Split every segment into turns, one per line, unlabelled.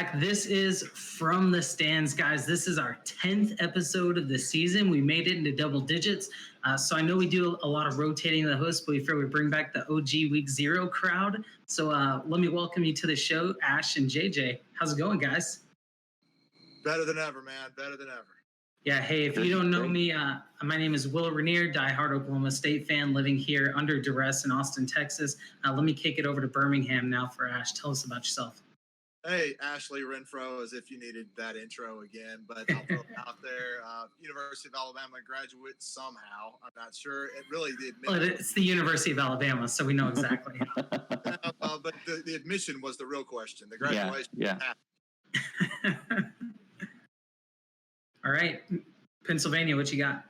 back. This is From the Stands, guys. This is our 10th episode of the season. We made it into double digits. So I know we do a lot of rotating the hosts, but we figure we bring back the OG Week 0 crowd. So let me welcome you to the show, Ash and JJ. How's it going, guys?
Better than ever, man. Better than ever.
Yeah, hey, if you don't know me, my name is Will Rainier, diehard Oklahoma State fan living here under duress in Austin, Texas. Let me kick it over to Birmingham now for Ash. Tell us about yourself.
Hey, Ashley Renfro, as if you needed that intro again, but I'll throw it out there. University of Alabama graduate somehow. I'm not sure. It really did.
Well, it's the University of Alabama, so we know exactly.
But the admission was the real question. The graduation.
Yeah.
All right. Pennsylvania, what you got?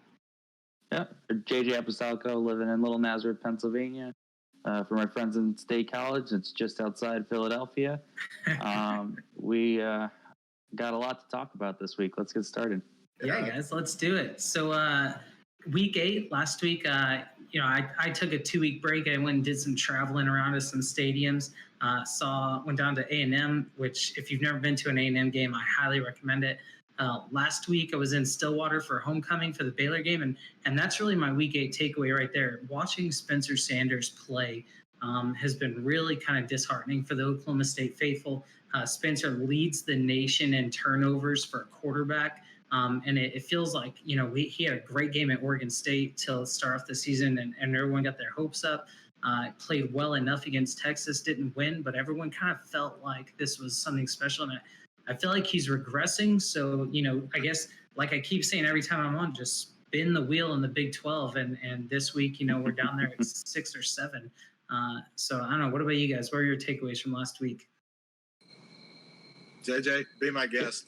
Yeah. JJ Apostolico, living in Little Nazareth, Pennsylvania. For my friends in State College, it's just outside Philadelphia. We got a lot to talk about this week. Let's get started.
Yeah, guys, let's do it. So week 8, last week, I took a 2-week break. I went and did some traveling around to some stadiums. Went down to A&M, which if you've never been to an A&M game, I highly recommend it. Last week, I was in Stillwater for homecoming for the Baylor game, and that's really my week 8 takeaway right there. Watching Spencer Sanders play has been really kind of disheartening for the Oklahoma State faithful. Spencer leads the nation in turnovers for a quarterback, and it feels like he had a great game at Oregon State to start off the season, and everyone got their hopes up. Played well enough against Texas, didn't win, but everyone kind of felt like this was something special, and I feel like he's regressing. So, I guess, like I keep saying every time I'm on, just spin the wheel in the Big 12. And this week, we're down there at 6 or 7. So I don't know. What about you guys? What are your takeaways from last week?
JJ, be my guest.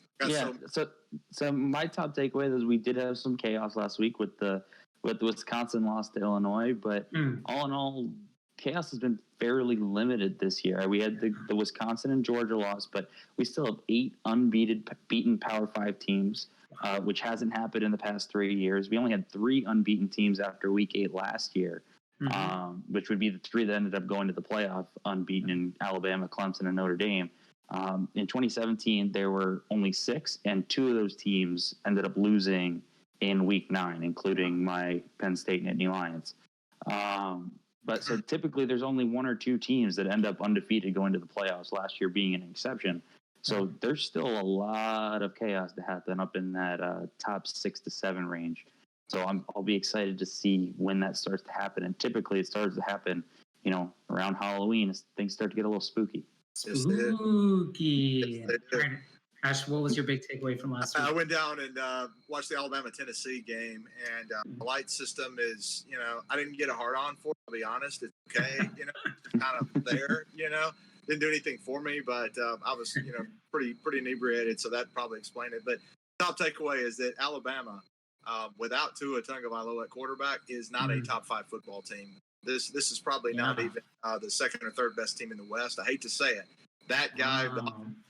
So my top takeaway is we did have some chaos last week with the Wisconsin loss to Illinois, but all in all, chaos has been fairly limited this year. We had the Wisconsin and Georgia loss, but we still have 8 beaten Power 5 teams, which hasn't happened in the past 3 years. We only had 3 unbeaten teams after Week 8 last year, which would be the 3 that ended up going to the playoff unbeaten in Alabama, Clemson, and Notre Dame. In 2017, there were only 6, and 2 of those teams ended up losing in Week 9, including my Penn State Nittany Lions. But so typically there's only 1 or 2 teams that end up undefeated going to the playoffs, last year being an exception. So there's still a lot of chaos to happen up in that top 6 to 7 range. So I'll be excited to see when that starts to happen. And typically it starts to happen, around Halloween as things start to get a little spooky.
Spooky. Ash, what was your big takeaway from last week? I
went down and watched the Alabama-Tennessee game, and the light system is, I didn't get a hard-on for it, I'll be honest. It's okay, kind of there, Didn't do anything for me, but I was, pretty inebriated, so that probably explained it. But top takeaway is that Alabama, without Tua Tagovailoa at quarterback, is not a top 5 football team. This is probably not even the second or third best team in the West. I hate to say it. That guy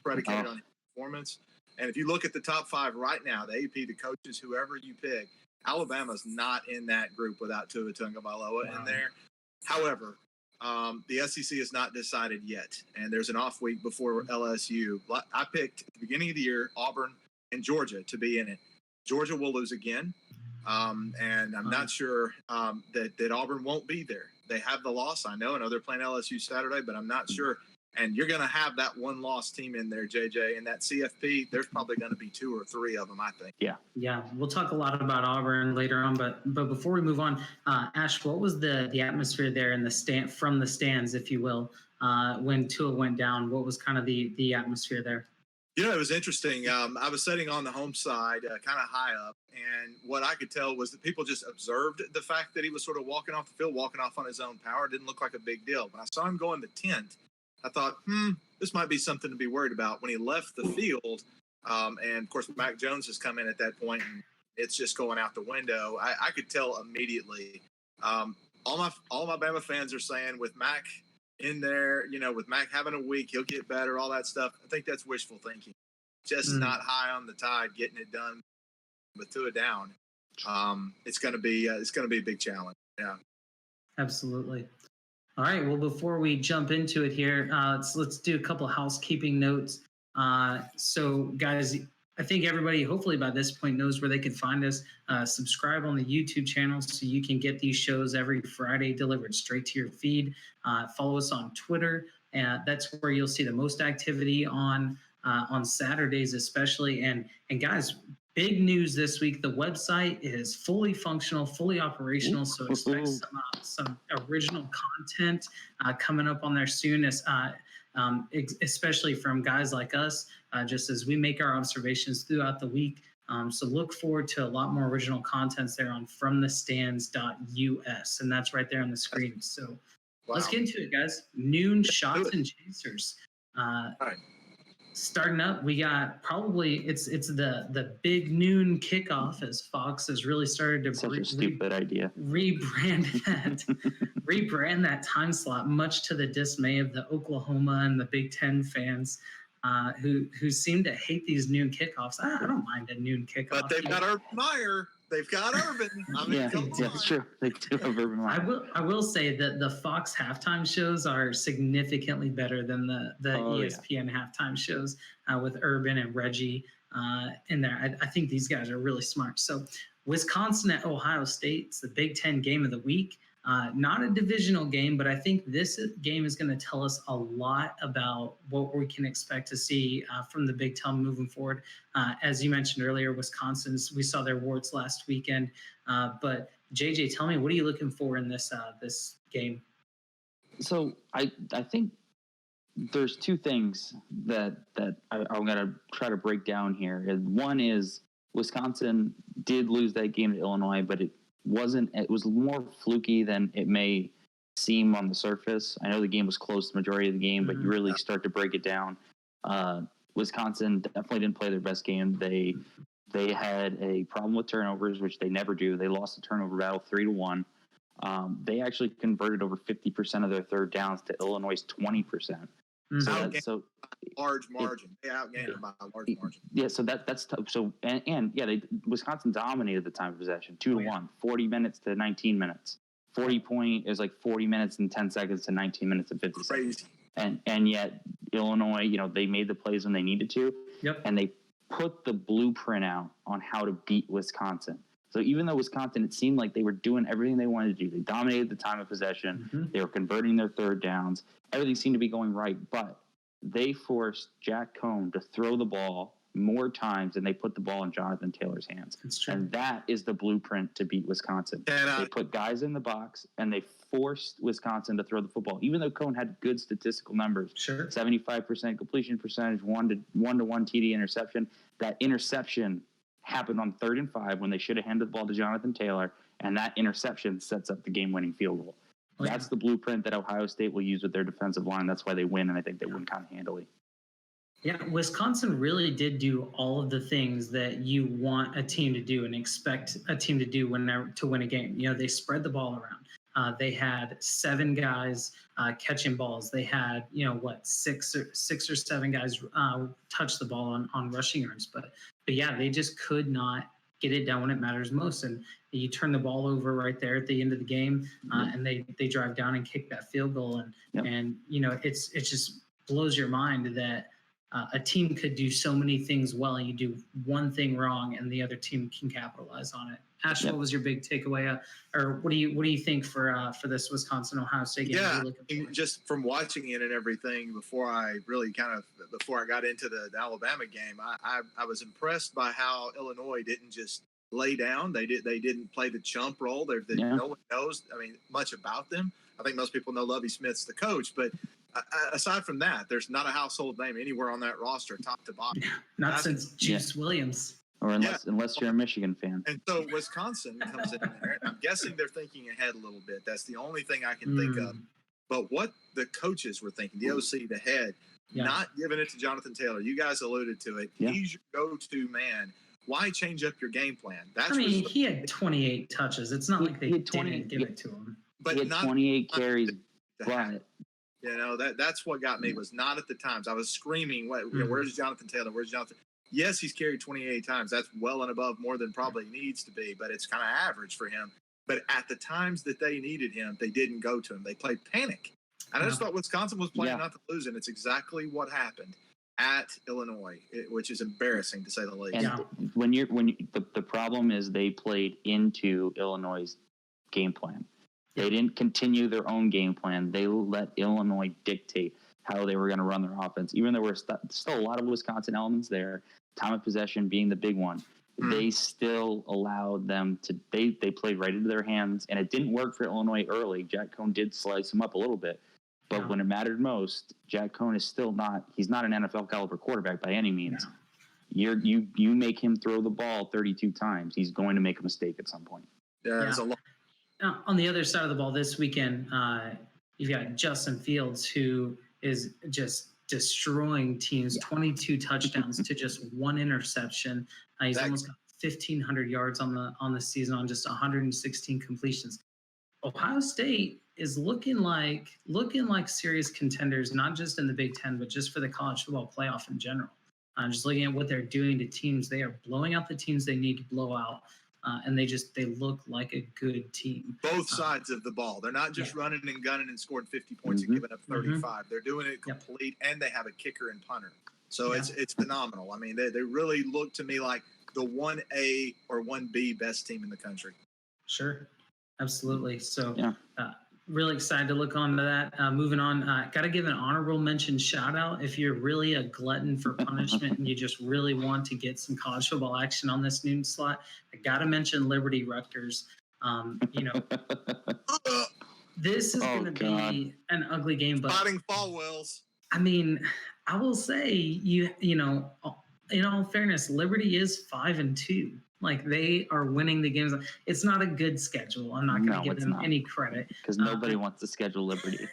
predicated on performance. And if you look at the top 5 right now, the AP, the coaches, whoever you pick, Alabama's not in that group without Tua Tagovailoa in there. However, the SEC is not decided yet, and there's an off week before LSU. I picked at the beginning of the year Auburn and Georgia to be in it. Georgia will lose again, and I'm not sure that Auburn won't be there. They have the loss, I know they're playing LSU Saturday, but I'm not sure. And you're going to have that one-loss team in there, JJ, and that CFP, there's probably going to be 2 or 3 of them, I think.
Yeah, we'll talk a lot about Auburn later on, but before we move on, Ash, what was the atmosphere there in the from the stands, if you will, when Tua went down? What was kind of the atmosphere there?
It was interesting. I was sitting on the home side, kind of high up, and what I could tell was that people just observed the fact that he was sort of walking off the field, walking off on his own power. It didn't look like a big deal. When I saw him go in the tent, I thought, this might be something to be worried about. When he left the field, and of course, Mac Jones has come in at that point, and it's just going out the window. I could tell immediately. All my Bama fans are saying with Mac in there, with Mac having a week, he'll get better, all that stuff. I think that's wishful thinking. Just not high on the tide, getting it done with Tua down. It's going to be a big challenge. Yeah,
absolutely. All right. Well, before we jump into it here, let's do a couple of housekeeping notes. So, guys, I think everybody, hopefully by this point, knows where they can find us. Subscribe on the YouTube channel so you can get these shows every Friday delivered straight to your feed. Follow us on Twitter. That's where you'll see the most activity on Saturdays, especially. And guys, big news this week: the website is fully functional, fully operational. So expect some original content coming up on there soon. Especially from guys like us, just as we make our observations throughout the week. So look forward to a lot more original contents there on fromthestands.us, and that's right there on the screen. So let's get into it, guys. Noon shots and chasers.
All right.
Starting up, we got probably it's the big noon kickoff, as Fox has really started to
Such a stupid idea.
rebrand that time slot, much to the dismay of the Oklahoma and the Big Ten fans, who seem to hate these noon kickoffs. I don't mind a noon kickoff,
But they've got Urban Meyer. They've got Urban. I mean,
Yeah, it's true. They do have Urban Meyer.
I will say that the Fox halftime shows are significantly better than the ESPN halftime shows with Urban and Reggie in there. I think these guys are really smart. So Wisconsin at Ohio State, it's the Big Ten game of the week. Not a divisional game, but I think this game is going to tell us a lot about what we can expect to see from the Big Ten moving forward. As you mentioned earlier, Wisconsin's, we saw their warts last weekend. But JJ, tell me, what are you looking for in this game?
So I think there's two things that I'm going to try to break down here. And one is Wisconsin did lose that game to Illinois, but it was more fluky than it may seem on the surface. I know the game was close the majority of the game, but you really start to break it down. Wisconsin definitely didn't play their best game. They had a problem with turnovers, which they never do. They lost the turnover battle 3-1. They actually converted over 50% of their third downs to Illinois' 20%. So
large margin. They outgained them by a large margin.
Yeah, so that's tough. So and Wisconsin dominated the time of possession, 2-1, 40 minutes to 19 minutes. 40 point is like 40 minutes and 10 seconds to 19 minutes and 50 seconds. And yet Illinois, they made the plays when they needed to.
Yep.
And they put the blueprint out on how to beat Wisconsin. So even though Wisconsin, it seemed like they were doing everything they wanted to do. They dominated the time of possession. They were converting their third downs. Everything seemed to be going right, but they forced Jack Cohn to throw the ball more times than they put the ball in Jonathan Taylor's hands.
That's true.
And that is the blueprint to beat Wisconsin. They put guys in the box, and they forced Wisconsin to throw the football. Even though Cohn had good statistical numbers, 75% completion percentage, 1-to-1 TD interception, that interception happened on 3rd and 5 when they should have handed the ball to Jonathan Taylor, and that interception sets up the game-winning field goal. That's the blueprint that Ohio State will use with their defensive line. That's why they win, and I think they win kind of handily.
Yeah, Wisconsin really did do all of the things that you want a team to do and expect a team to do to win a game. They spread the ball around. They had 7 guys catching balls. They had, 6 or 7 guys touch the ball on rushing yards. But yeah, they just could not get it done when it matters most. And you turn the ball over right there at the end of the game, and they drive down and kick that field goal. And it just blows your mind that a team could do so many things well, and you do one thing wrong, and the other team can capitalize on it. Ash, what was your big takeaway, or what do you think for this Wisconsin Ohio State game?
Yeah, just from watching it and everything before I got into the Alabama game, I was impressed by how Illinois didn't just lay down. They didn't play the chump role. No one knows much about them. I think most people know Lovie Smith's the coach, but aside from that, there's not a household name anywhere on that roster, top to bottom.
Not since Juice Williams.
Or unless you're a Michigan fan.
And so Wisconsin comes in there. I'm guessing they're thinking ahead a little bit. That's the only thing I can think of. But what the coaches were thinking, the OC, the head, not giving it to Jonathan Taylor. You guys alluded to it. Yeah. He's your go-to man. Why change up your game plan?
He had 28 touches. It's not like they didn't give it to him.
But he had 28 carries. But
that's what got me, was not at the times. I was screaming, where's Jonathan Taylor? Where's Jonathan? Yes, he's carried 28 times. That's well and above more than probably needs to be, but it's kind of average for him. But at the times that they needed him, they didn't go to him. They played panic. And I just thought Wisconsin was playing not to lose, and it's exactly what happened. at Illinois, which is embarrassing to say the least.
And the problem is they played into Illinois' game plan. They didn't continue their own game plan. They let Illinois dictate how they were going to run their offense. Even though there were still a lot of Wisconsin elements there, time of possession being the big one, they still allowed them to. They played right into their hands, and it didn't work for Illinois early. Jack Cohn did slice them up a little bit, but when it mattered most, Jack Cohn is still not. He's not an NFL caliber quarterback by any means. No. You make him throw the ball 32 times, he's going to make a mistake at some point.
It's a lot.
On the other side of the ball this weekend, you've got Justin Fields, who is just destroying teams, 22 touchdowns to just one interception. He's almost got 1,500 yards on the season on just 116 completions. Ohio State is looking like serious contenders, not just in the Big Ten, but just for the college football playoff in general. Just looking at what they're doing to teams, they are blowing out the teams they need to blow out. And they look like a good team.
Both sides of the ball. They're not just running and gunning and scoring 50 points and giving up 35. They're doing it complete, and they have a kicker and punter. So it's phenomenal. I mean, they really look to me like the 1A or 1B best team in the country.
Sure. Absolutely. So really excited to look on to that. Moving on, got to give an honorable mention shout out if you're really a glutton for punishment and you just really want to get some college football action on this noon slot. I got to mention Liberty Rutgers. This is going to be an ugly game, but
Fighting Falwells.
I mean, I will say you know, in all fairness, Liberty is 5-2. Like, they are winning the games. It's not a good schedule. I'm not going to give them any credit.
Because nobody wants to schedule Liberty.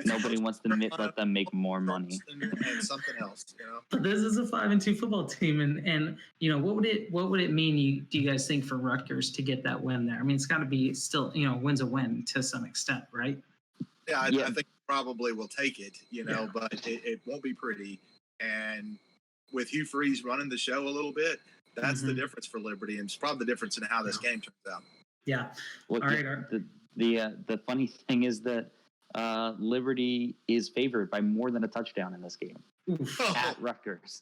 Nobody wants to let them make more money.
And something else, you know.
But this is a 5-2 football team, and you know, what would it mean? Do you guys think for Rutgers to get that win there? I mean, it's got to be still, you know, win's a win to some extent, right?
Yeah, I think probably will take it, you know, but it won't be pretty. And with Hugh Freeze running the show a little bit, that's the difference for Liberty, and it's probably the difference in how this game turns out.
Yeah.
Well,
all right.
The funny thing is that Liberty is favored by more than a touchdown in this game at Rutgers.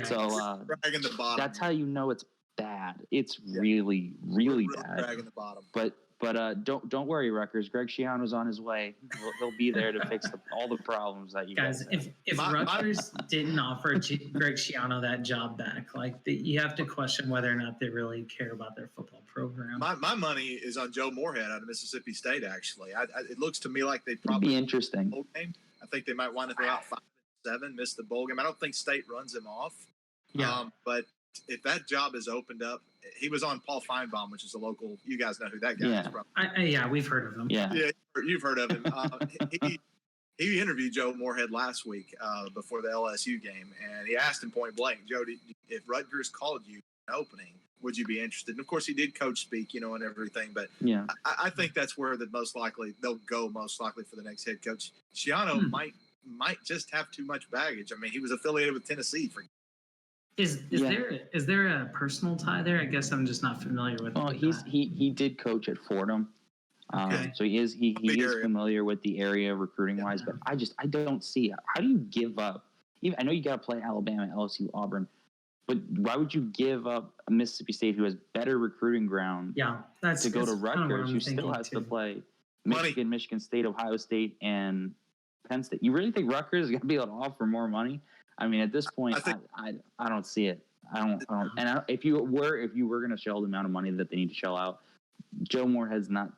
So
dragging the bottom.
That's how you know it's bad. It's really, really bad.
Dragging the bottom.
But don't worry, Rutgers. Greg Schiano's on his way. He'll be there to fix all the problems that you guys have.
If Rutgers didn't offer Greg Schiano that job back, you have to question whether or not they really care about their football program.
My money is on Joe Moorhead out of Mississippi State. Actually, it looks to me like they probably
be interesting.
Bowl game. I think they might wind up about 5-7, miss the bowl game. I don't think State runs him off.
Yeah.
But if that job is opened up, he was on Paul Feinbaum, which is a local. You guys know who that guy is from.
We've heard of him.
Yeah, you've heard of him. He interviewed Joe Moorhead last week before the LSU game, and he asked him point blank, Joe, if Rutgers called you an opening, would you be interested? And of course, he did coach speak, and everything. But I think that's where they'll go most likely for the next head coach. Schiano might just have too much baggage. I mean, he was affiliated with Tennessee for.
Is there a personal tie there? I guess I'm just not familiar with.
Well, he did coach at Fordham, so he is familiar with the area recruiting wise. But I don't see how do you give up. I know you got to play Alabama, LSU, Auburn, but why would you give up a Mississippi State who has better recruiting ground?
Yeah,
to go to Rutgers, who still has to play Michigan State, Ohio State, and Penn State. You really think Rutgers is going to be able to offer more money? I mean, at this point, I don't see it. I don't. And if you were going to shell the amount of money that they need to shell out, Joe Moorhead's not.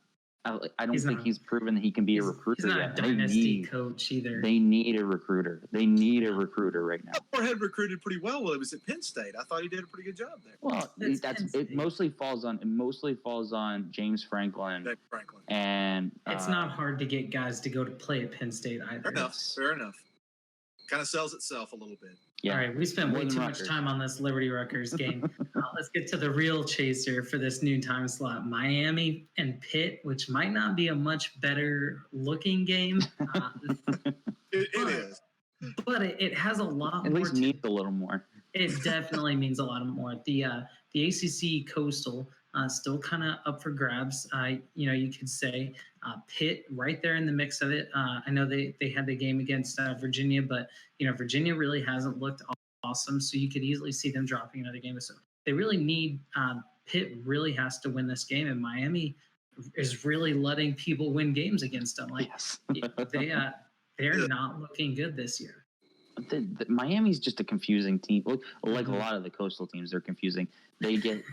I don't think he's proven that he can be a recruiter
yet. He's not a dynasty coach either.
They need a recruiter. They need a recruiter right now.
Moorhead recruited pretty well while he was at Penn State. I thought he did a pretty good job there.
Well, it mostly falls on James Franklin. And
it's not hard to get guys to go to play at Penn State either.
Fair enough. Kind of sells itself a little bit.
Yeah. All right, we spent way too much time on this Liberty Rutgers game. Let's get to the real chaser for this noon time slot. Miami and Pitt, which might not be a much better looking game.
It is.
But it has a lot
At
more.
At least means a little more.
It definitely means a lot more. The ACC Coastal still kind of up for grabs. You could say Pitt right there in the mix of it. I know they had the game against Virginia, but Virginia really hasn't looked awesome, so you could easily see them dropping another game. So they really need Pitt really has to win this game, and Miami is really letting people win games against them. Like
Yes.
they're not looking good this year.
Miami's just a confusing team. Like a lot of the coastal teams, they're confusing. They get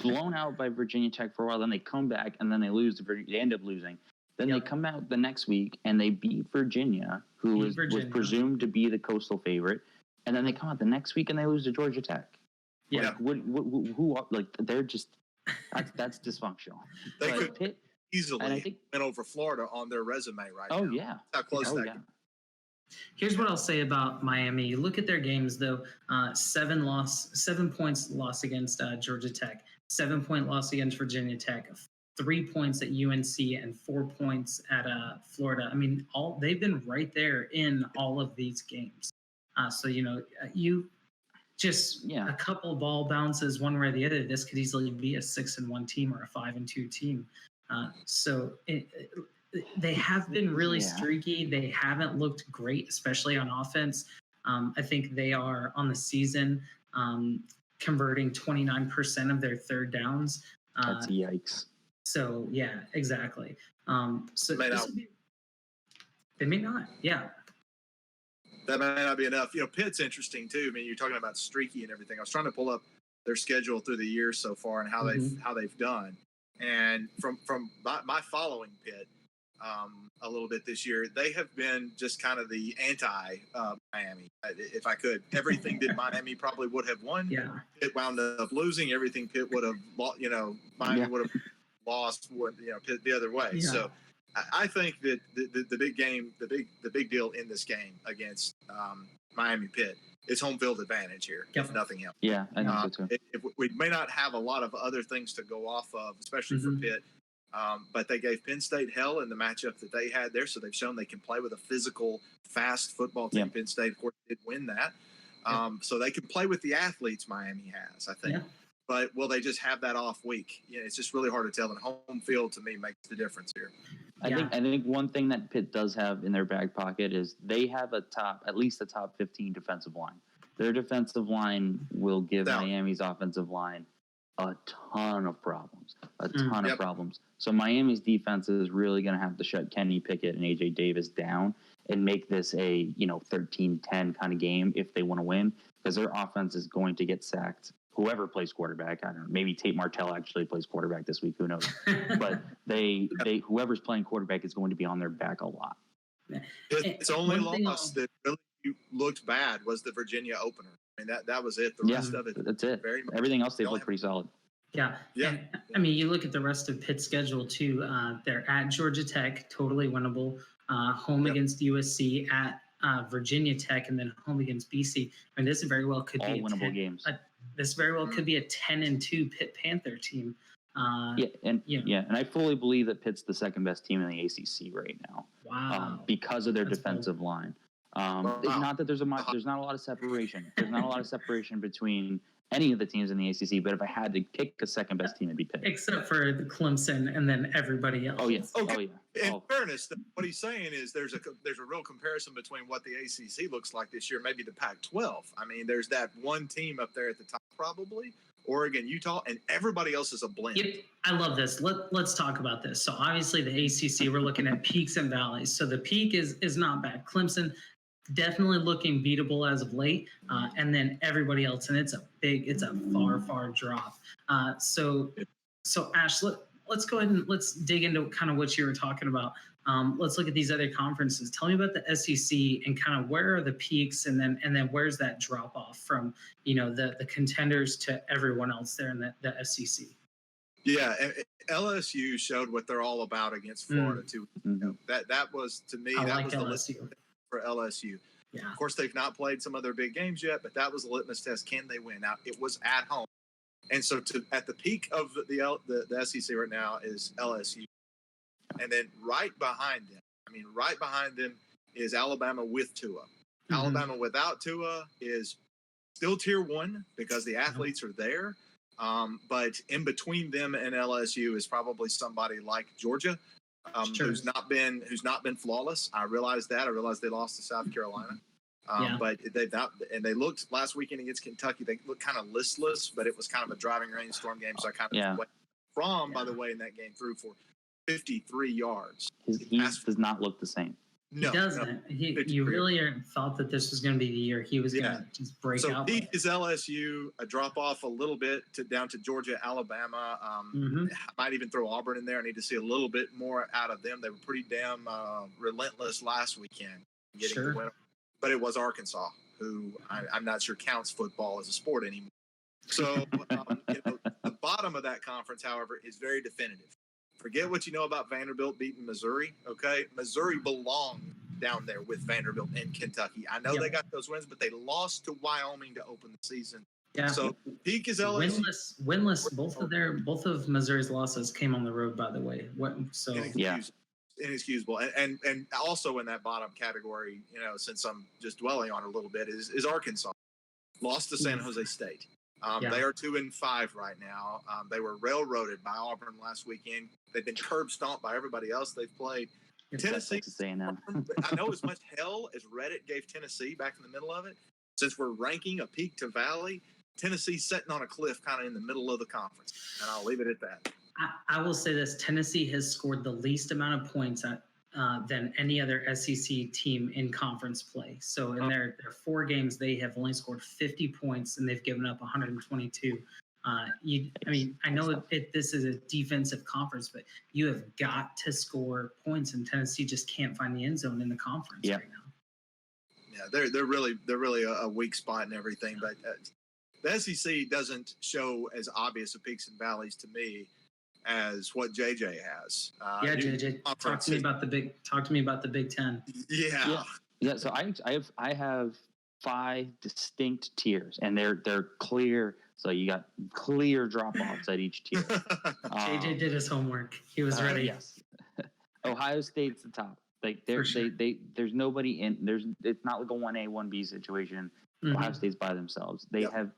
blown out by Virginia Tech for a while, then they come back, and then they lose. They end up losing. Then they come out the next week and they beat Virginia, who was presumed to be the coastal favorite. And then they come out the next week and they lose to Georgia Tech.
Yeah.
They're just that's dysfunctional.
They could easily win over Florida on their resume right now.
Oh yeah,
how close that. Yeah.
Here's what I'll say about Miami. You look at their games, though. 7 points loss against Georgia Tech, 7-point loss against Virginia Tech, 3 points at UNC, and 4 points at Florida. I mean, they've been right there in all of these games. So you just a couple ball bounces one way or the other. This could easily be a 6-1 team or a 5-2 team. They have been really streaky. They haven't looked great, especially on offense. I think they are on the season converting 29% of their third downs.
That's yikes.
So yeah, exactly. They may not. Yeah.
That may not be enough. Pitt's interesting too. I mean, you're talking about streaky and everything. I was trying to pull up their schedule through the year so far and how they've done. And from my following Pitt a little bit this year, they have been just kind of the anti Miami. If I could, everything that Miami probably would have won, Pitt wound up losing. Everything Pitt would have, Miami would have lost. Pitt the other way. Yeah. So I think that the big game, the big deal in this game against Miami Pitt is home field advantage here, if nothing else.
Yeah, I think so too.
We may not have a lot of other things to go off of, especially for Pitt, but they gave Penn State hell in the matchup that they had there, so they've shown they can play with a physical, fast football team. Penn State, of course, did win that. So they can play with the athletes Miami has, I think. Yeah. But will they just have that off week? It's just really hard to tell. And home field, to me, makes the difference here.
I think one thing that Pitt does have in their back pocket is they have at least a top 15 defensive line. Their defensive line will give Miami's offensive line a ton of problems. So Miami's defense is really going to have to shut Kenny Pickett and AJ Davis down and make this a 13-10 kind of game if they want to win, because their offense is going to get sacked. Whoever plays quarterback, I don't know. Maybe Tate Martell actually plays quarterback this week. Who knows? But whoever's playing quarterback is going to be on their back a lot.
It's only loss that really looked bad was the Virginia opener. I mean, that was it. The rest of it,
that's it. Everything else they've looked pretty solid.
Yeah. And, I mean, you look at the rest of Pitt's schedule too. They're at Georgia Tech, totally winnable. Home against USC, at Virginia Tech, and then home against BC. I mean, this very well could be
winnable games.
This very well could be a 10-2 Pitt Panther team.
And I fully believe that Pitt's the second best team in the ACC right now.
Wow.
Because of their defensive line. Not that there's not a lot of separation. There's not a lot of separation between any of the teams in the ACC. But if I had to pick a second best team, it'd be Pitt.
Except for the Clemson and then everybody else.
Oh yeah.
Okay. In fairness, what he's saying is there's a real comparison between what the ACC looks like this year, maybe the Pac-12. I mean, there's that one team up there at the top, probably Oregon, Utah, and everybody else is a blend.
Yep, I love this. Let's talk about this. So obviously the ACC, we're looking at peaks and valleys. So the peak is not bad. Clemson definitely looking beatable as of late, and then everybody else, and it's a far drop. So Ash, let's go ahead and let's dig into kind of what you were talking about. Let's look at these other conferences. Tell me about the SEC and kind of where are the peaks, and then where's that drop off from the contenders to everyone else there in the SEC.
Yeah, and LSU showed what they're all about against Florida too. That was, to me, that was the LSU. For LSU. Yeah. Of course, they've not played some of their big games yet, but that was the litmus test. Can they win? Now, it was at home. And so at the peak of the SEC right now is LSU. And then right behind them is Alabama with Tua. Alabama without Tua is still tier 1 because the athletes are there. But in between them and LSU is probably somebody like Georgia,
Sure.
who's not been flawless. I realize that. I realized they lost to South Carolina. But they've not, and they looked last weekend against Kentucky. They looked kind of listless, but it was kind of a driving rainstorm game. So I kind of went by the way, in that game threw for 53 yards.
He does not look the same.
No,
he doesn't. You really thought that this was going to be the year he was going to just break out.
So he is LSU, a drop off a little bit down to Georgia, Alabama. I might even throw Auburn in there. I need to see a little bit more out of them. They were pretty damn relentless last weekend getting the win. But it was Arkansas, who I'm not sure counts football as a sport anymore. So the bottom of that conference, however, is very definitive. Forget what you know about Vanderbilt beating Missouri, okay? Missouri belonged down there with Vanderbilt and Kentucky. I know they got those wins, but they lost to Wyoming to open the season. Yeah. So peak is LSU.
Winless. Both of Missouri's losses came on the road, by the way.
Inexcusable. And also in that bottom category, since I'm just dwelling on it a little bit, is Arkansas. Lost to San Jose State. They are 2-5 right now. They were railroaded by Auburn last weekend. They've been curb stomped by everybody else they've played. Tennessee, I know as much hell as Reddit gave Tennessee back in the middle of it, since we're ranking a peak to valley, Tennessee's sitting on a cliff kind of in the middle of the conference. And I'll leave it at that.
I will say this. Tennessee has scored the least amount of points than any other SEC team in conference play. So in their 4 games, they have only scored 50 points, and they've given up 122. I know this is a defensive conference, but you have got to score points, and Tennessee just can't find the end zone in the conference right now.
Yeah, they're really a weak spot and everything, but the SEC doesn't show as obvious of peaks and valleys to me as what JJ has.
JJ, talk to me about the Big Ten.
Yeah. So I have 5 distinct tiers, and they're clear. So you got clear drop offs at each tier.
JJ did his homework. He was ready.
Yes. Ohio State's the top. Like there's nobody in. It's not like a 1A 1B situation. Ohio State's by themselves. They have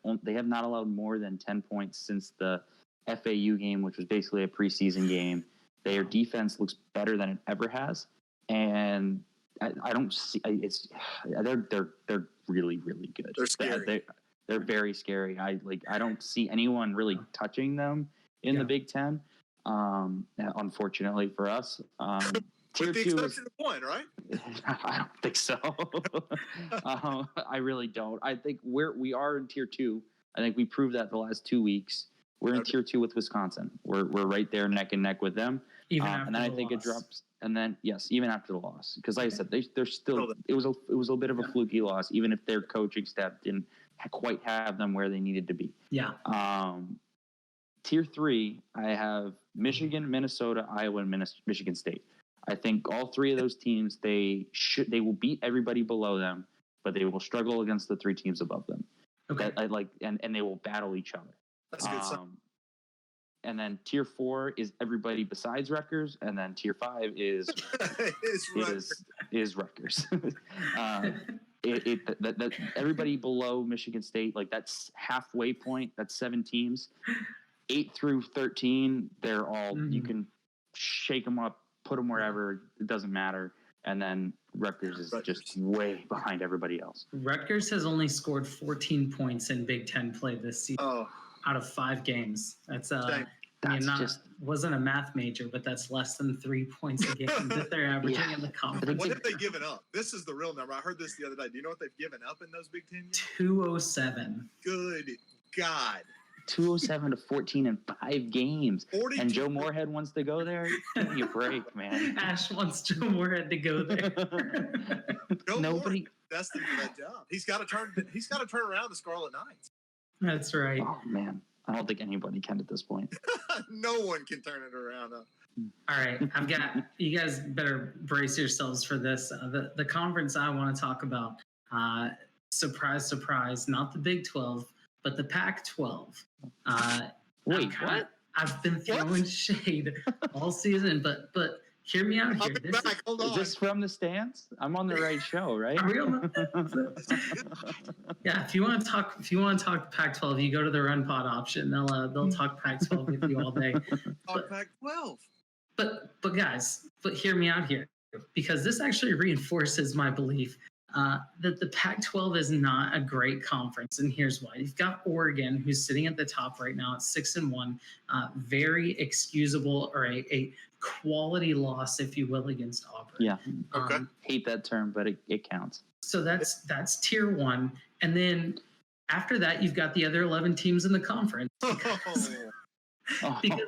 not allowed more than 10 points since the FAU game, which was basically a preseason game. Their defense looks better than it ever has, and I don't see they're really, really good.
They're scary.
They're very scary. I don't see anyone really touching them in the Big Ten. Unfortunately for us,
with the exception of one, right?
I don't think so. I really don't. I think we are in tier 2. I think we proved that the last 2 weeks. We're in tier 2 with Wisconsin. We're right there neck and neck with them.
And then
I think it drops. And then even after the loss, because like I said, they're still. It was a bit of a fluky loss, even if their coaching staff didn't quite have them where they needed to be.
Yeah.
Tier 3, I have Michigan, Minnesota, Iowa, and Michigan State. I think all 3 of those teams they will beat everybody below them, but they will struggle against the 3 teams above them.
Okay.
And they will battle each other.
That's good stuff.
And then tier 4 is everybody besides Rutgers, and then tier 5 is Rutgers. Everybody below Michigan State, like that's halfway point. That's 7 teams. 8 through 13, they're all you can shake them up, put them wherever. It doesn't matter. And then Rutgers is just way behind everybody else.
Rutgers has only scored 14 points in Big Ten play this season. Out of 5 games. That's wasn't a math major, but that's less than 3 points a game that they're averaging in the conference.
What have they given up? This is the real number. I heard this the other day. Do you know what they've given up in those Big Ten games?
207.
Good God.
207 to 14 in 5 games. And Joe Moorhead wants to go there? Give me a break, man.
Ash wants Joe Moorhead to go there.
Nobody.
That's for that job. He's got to turn around the Scarlet Knights.
That's right.
Oh man, I don't think anybody can at this point.
No one can turn it around.
All right, you guys better brace yourselves for this. The conference I want to talk about. Surprise, surprise! Not the Big 12, but the Pac-12.
Wait, what?
I've been throwing shade all season, but hear me out
I'll
here.
be back. Hold
Is
on.
this From the Stands? I'm on the right show, right?
Are we on yeah, if you want to talk Pac-12, you go to the Run Pod option. They'll talk Pac-12 with you all day.
Talk Pac-12.
But guys, hear me out here, because this actually reinforces my belief that the Pac-12 is not a great conference, and here's why. You've got Oregon, who's sitting at the top right now at 6-1, very excusable, or a quality loss, if you will, against Auburn.
Yeah.
Okay.
Hate that term, but it counts.
So that's tier one, and then after that, you've got the other 11 teams in the conference. Because
I knew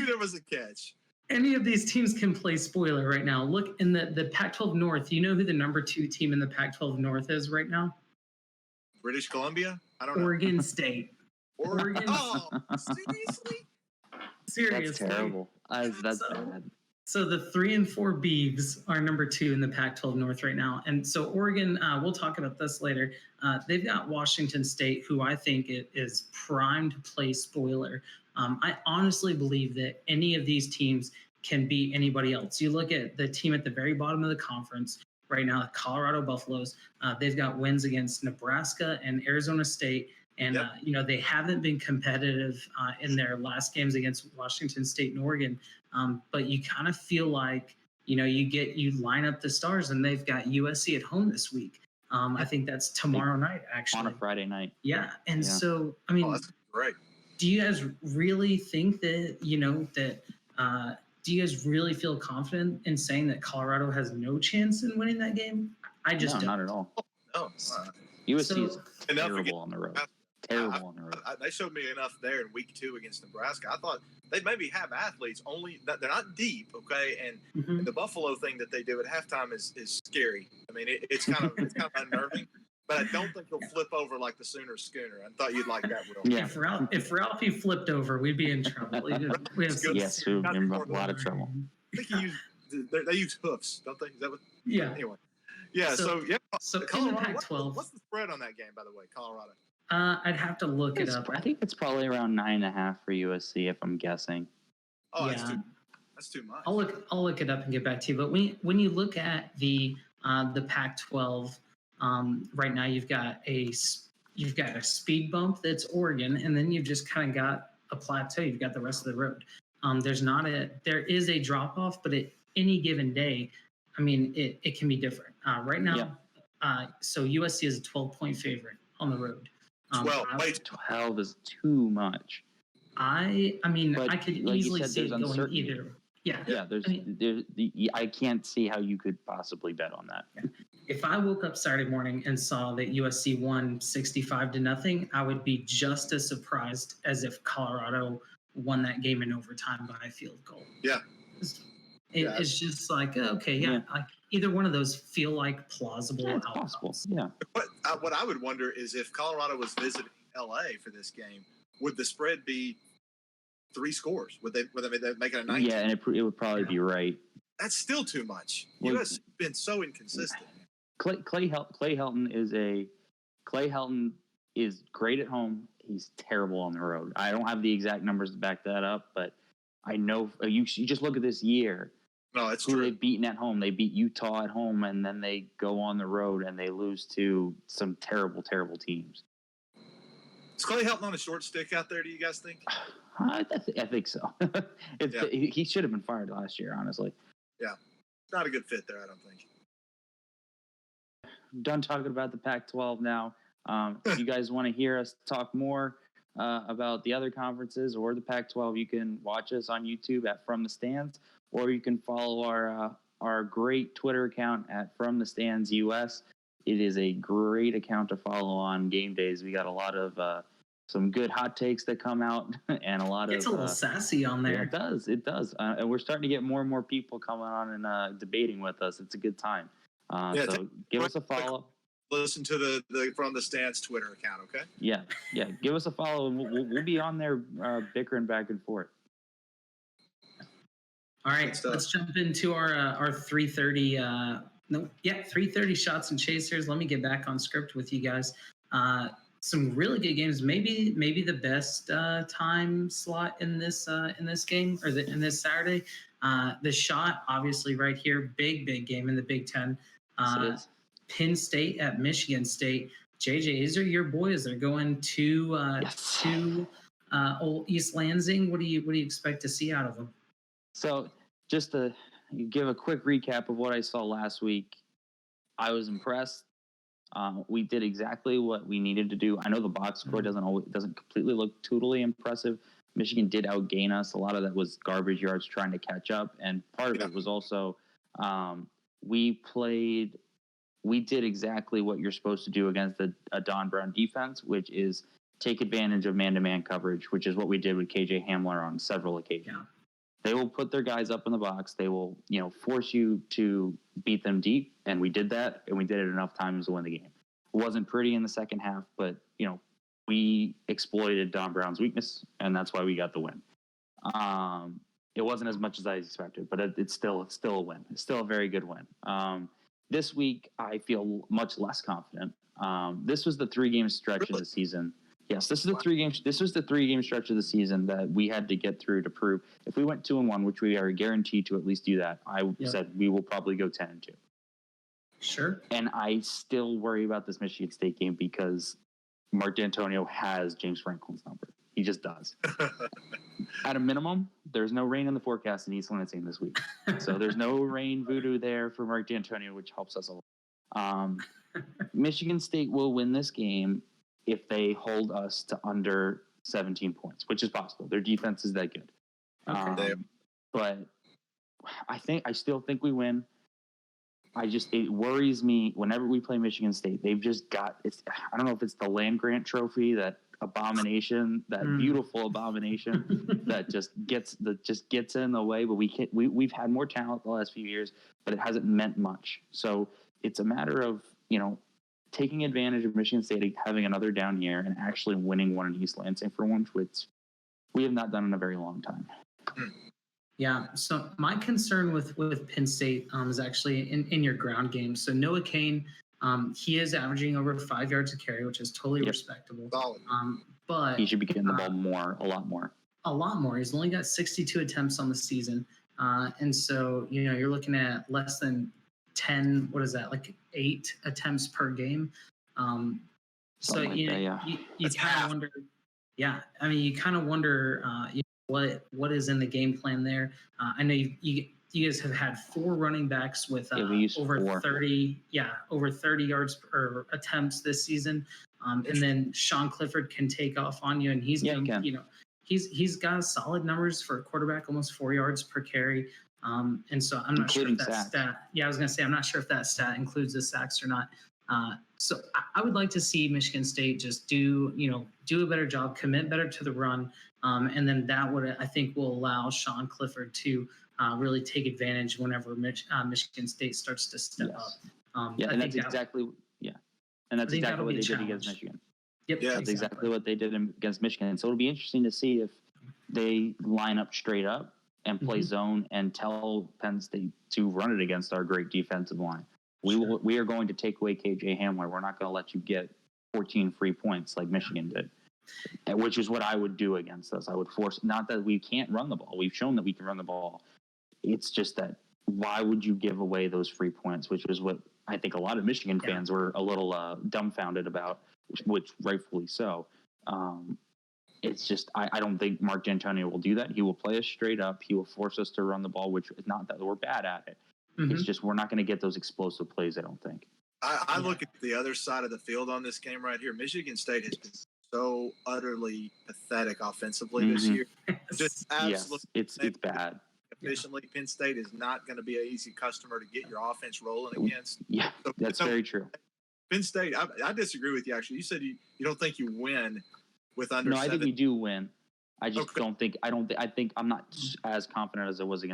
there was a catch.
Any of these teams can play spoiler right now. Look, in the Pac-12 North, you know who the number 2 team in the Pac-12 North is right now?
British Columbia? I don't know.
Oregon State. Oregon.
Oh, seriously?
Seriously.
That's terrible. That's bad.
So the 3 and 4 Beavs are number 2 in the Pac-12 North right now. And so Oregon, we'll talk about this later. They've got Washington State, who I think is primed to play spoiler. I honestly believe that any of these teams can beat anybody else. You look at the team at the very bottom of the conference right now, Colorado Buffaloes. They've got wins against Nebraska and Arizona State. And,
Yep.
They haven't been competitive in their last games against Washington State and Oregon. But you kind of feel like, you line up the stars, and they've got USC at home this week. I think that's tomorrow night, actually.
On a Friday night.
Yeah. And
Yeah.
so, I mean,
That's great.
do you guys really think that, do you guys really feel confident in saying that Colorado has no chance in winning that game? I just
No,
don't.
not at all.
Oh,
USC is
Enough
terrible on the road. Terrible on the road.
they showed me enough there in week 2 against Nebraska. I thought they maybe have athletes, only that they're not deep, okay? And the Buffalo thing that they do at halftime is scary. I mean, it's kind of unnerving. But I don't think he'll flip over like the Sooner Schooner. I thought you'd like that, Will.
Yeah.
If Ralphie flipped over, we'd be in trouble. We have some
Yes, we're in a lot of trouble.
I think they use hoofs, don't they? Is that what?
Yeah.
Anyway. Yeah. So in the
Colorado, Pac-12.
What's the spread on that game, by the way, Colorado?
I'd have to look it up.
I think it's probably around 9.5 for USC, if I'm guessing.
Oh,
Yeah.
that's too much.
I'll look it up and get back to you. But when you look at the Pac-12, right now you've got a speed bump that's Oregon, and then you've just kind of got a plateau. You've got the rest of the road. There is a drop off, but at any given day, I mean, it can be different. Right now, so USC is a 12-point favorite on the road.
12 is too much.
I mean,
But
I could
like you
easily
said,
see it
there's
going
uncertainty.
either. Yeah.
Yeah, I can't see how you could possibly bet on that.
If I woke up Saturday morning and saw that USC won 65-0, I would be just as surprised as if Colorado won that game in overtime by a field goal.
Yeah.
It's just like, okay, like either one of those feel like plausible
Yeah, it's
outcomes.
possible. Yeah.
What I would wonder is if Colorado was visiting LA for this game, would the spread be 3 scores? Would they make it a 19?
Yeah, and it would probably be right.
That's still too much.
Well,
USC has been so inconsistent.
Clay Helton is great at home. He's terrible on the road. I don't have the exact numbers to back that up, but I know you just look at this year.
No, it's
Who
true.
they've beaten at home. They beat Utah at home, and then they go on the road and they lose to some terrible, terrible teams.
Is Clay Helton on a short stick out there, do you guys think?
I think so. He should have been fired last year, honestly.
Not a good fit there, I don't think.
Done talking about the Pac-12 now. If you guys want to hear us talk more about the other conferences or the Pac-12, you can watch us on YouTube at From the Stands, or you can follow our great Twitter account at From the Stands US. It is a great account to follow on game days. We got a lot of some good hot takes that come out, and a lot
It's
of
a little sassy on there.
Yeah, it does. And we're starting to get more and more people coming on and debating with us. It's a good time. So give us a follow.
Listen to the From the Stands Twitter account, okay?
Yeah. Give us a follow, and we'll be on there bickering back and forth.
All right, let's jump into our 3:30. 3:30 shots and chasers. Let me get back on script with you guys. some really good games. Maybe the best time slot in this game or in this Saturday. The Shot, obviously, right here, big game in the Big Ten.
Yes, it is.
Penn State at Michigan State. JJ, these are your boys. They're going to
Yes.
Old East Lansing. What do you expect to see out of them?
So just to give a quick recap of what I saw last week, I was impressed. We did exactly what we needed to do. I know the box score doesn't completely look totally impressive. Michigan did outgain us. A lot of that was garbage yards trying to catch up, and part of it was also we did exactly what you're supposed to do against a Don Brown defense, which is take advantage of man-to-man coverage, which is what we did with KJ Hamler on several occasions.
Yeah.
They will put their guys up in the box. They will, force you to beat them deep, and we did that, and we did it enough times to win the game. It wasn't pretty in the second half, but we exploited Don Brown's weakness, and that's why we got the win. It wasn't as much as I expected, but it's still a win. It's still a very good win. This week, I feel much less confident. This was the 3-game stretch of the season. Yes, this is the 3-game. This was the 3-game stretch of the season that we had to get through to prove if we went 2-1, which we are guaranteed to at least do that. I said we will probably go 10-2.
Sure.
And I still worry about this Michigan State game because Mark D'Antonio has James Franklin's number. He just does. At a minimum, there's no rain in the forecast in East Lansing this week, so there's no rain voodoo there for Mark D'Antonio, which helps us a lot. Michigan State will win this game if they hold us to under 17 points, which is possible. Their defense is that good.
Okay.
But I still think we win. It worries me whenever we play Michigan State. They've just got I don't know if it's the land grant trophy, that abomination, that beautiful abomination that just gets in the way. But we've had more talent the last few years, but it hasn't meant much. So it's a matter of taking advantage of Michigan State having another down year and actually winning one in East Lansing for once, which we have not done in a very long time.
Yeah. So my concern with Penn State is actually in your ground game. So Noah Cain, he is averaging over 5 yards a carry, which is totally respectable. But
he should be getting the ball a lot more. He's
only got 62 attempts on the season, and so you're looking at less than 10. What is that? Like 8 attempts per game. So you kind of wonder. Yeah, I mean, you kind of wonder what is in the game plan there. I know you guys have had 4 running backs with over 30 yards or attempts this season, and then Sean Clifford can take off on you, and he's he's got solid numbers for a quarterback, almost 4 yards per carry. And so I'm not sure if that stat. Yeah, I was going to say I'm not sure if that stat includes the sacks or not. So I would like to see Michigan State just do a better job, commit better to the run, and then that would I think will allow Sean Clifford to really take advantage whenever Michigan State starts to step up.
And that's exactly what they did against Michigan.
Yep,
yeah, that's exactly what they did against Michigan. So it'll be interesting to see if they line up straight up and play zone and tell Penn State to run it against our great defensive line. We are going to take away KJ Hamler. We're not going to let you get 14 free points like Michigan did, which is what I would do against us. I would force, not that we can't run the ball. We've shown that we can run the ball. It's just that why would you give away those free points, which is what I think a lot of Michigan fans were a little dumbfounded about, which rightfully so. It's just I don't think Mark D'Antonio will do that. He will play us straight up. He will force us to run the ball, which is not that we're bad at it. It's just we're not going to get those explosive plays, I don't think.
I look at the other side of the field on this game right here. Michigan State has been so utterly pathetic offensively this year. Just absolutely.
Yes, it's bad.
Efficiently, Penn State is not going to be an easy customer to get your offense rolling against.
Yeah, so, that's very true.
Penn State, I disagree with you, actually. You said you don't think you win with under 7.
I think we do win. I just I think I'm not as confident as I was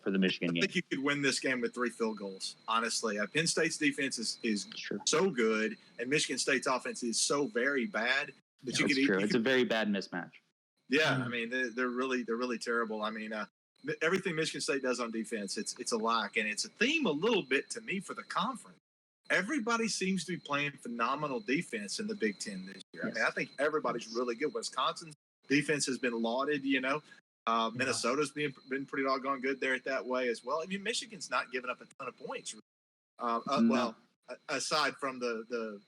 for the Michigan game.
I think you could win this game with 3 field goals, honestly. Penn State's defense is so good, and Michigan State's offense is so very bad that you could.
It's a very bad mismatch.
Yeah, I mean they're really terrible. I mean everything Michigan State does on defense, it's a lack, and it's a theme a little bit to me for the conference. everybody seems to be playing phenomenal defense in the Big Ten this year.
Yes.
I mean, I think everybody's really good. Wisconsin's defense has been lauded, Minnesota's been pretty doggone good there that way as well. I mean, Michigan's not giving up a ton of points.
No.
Well, aside from the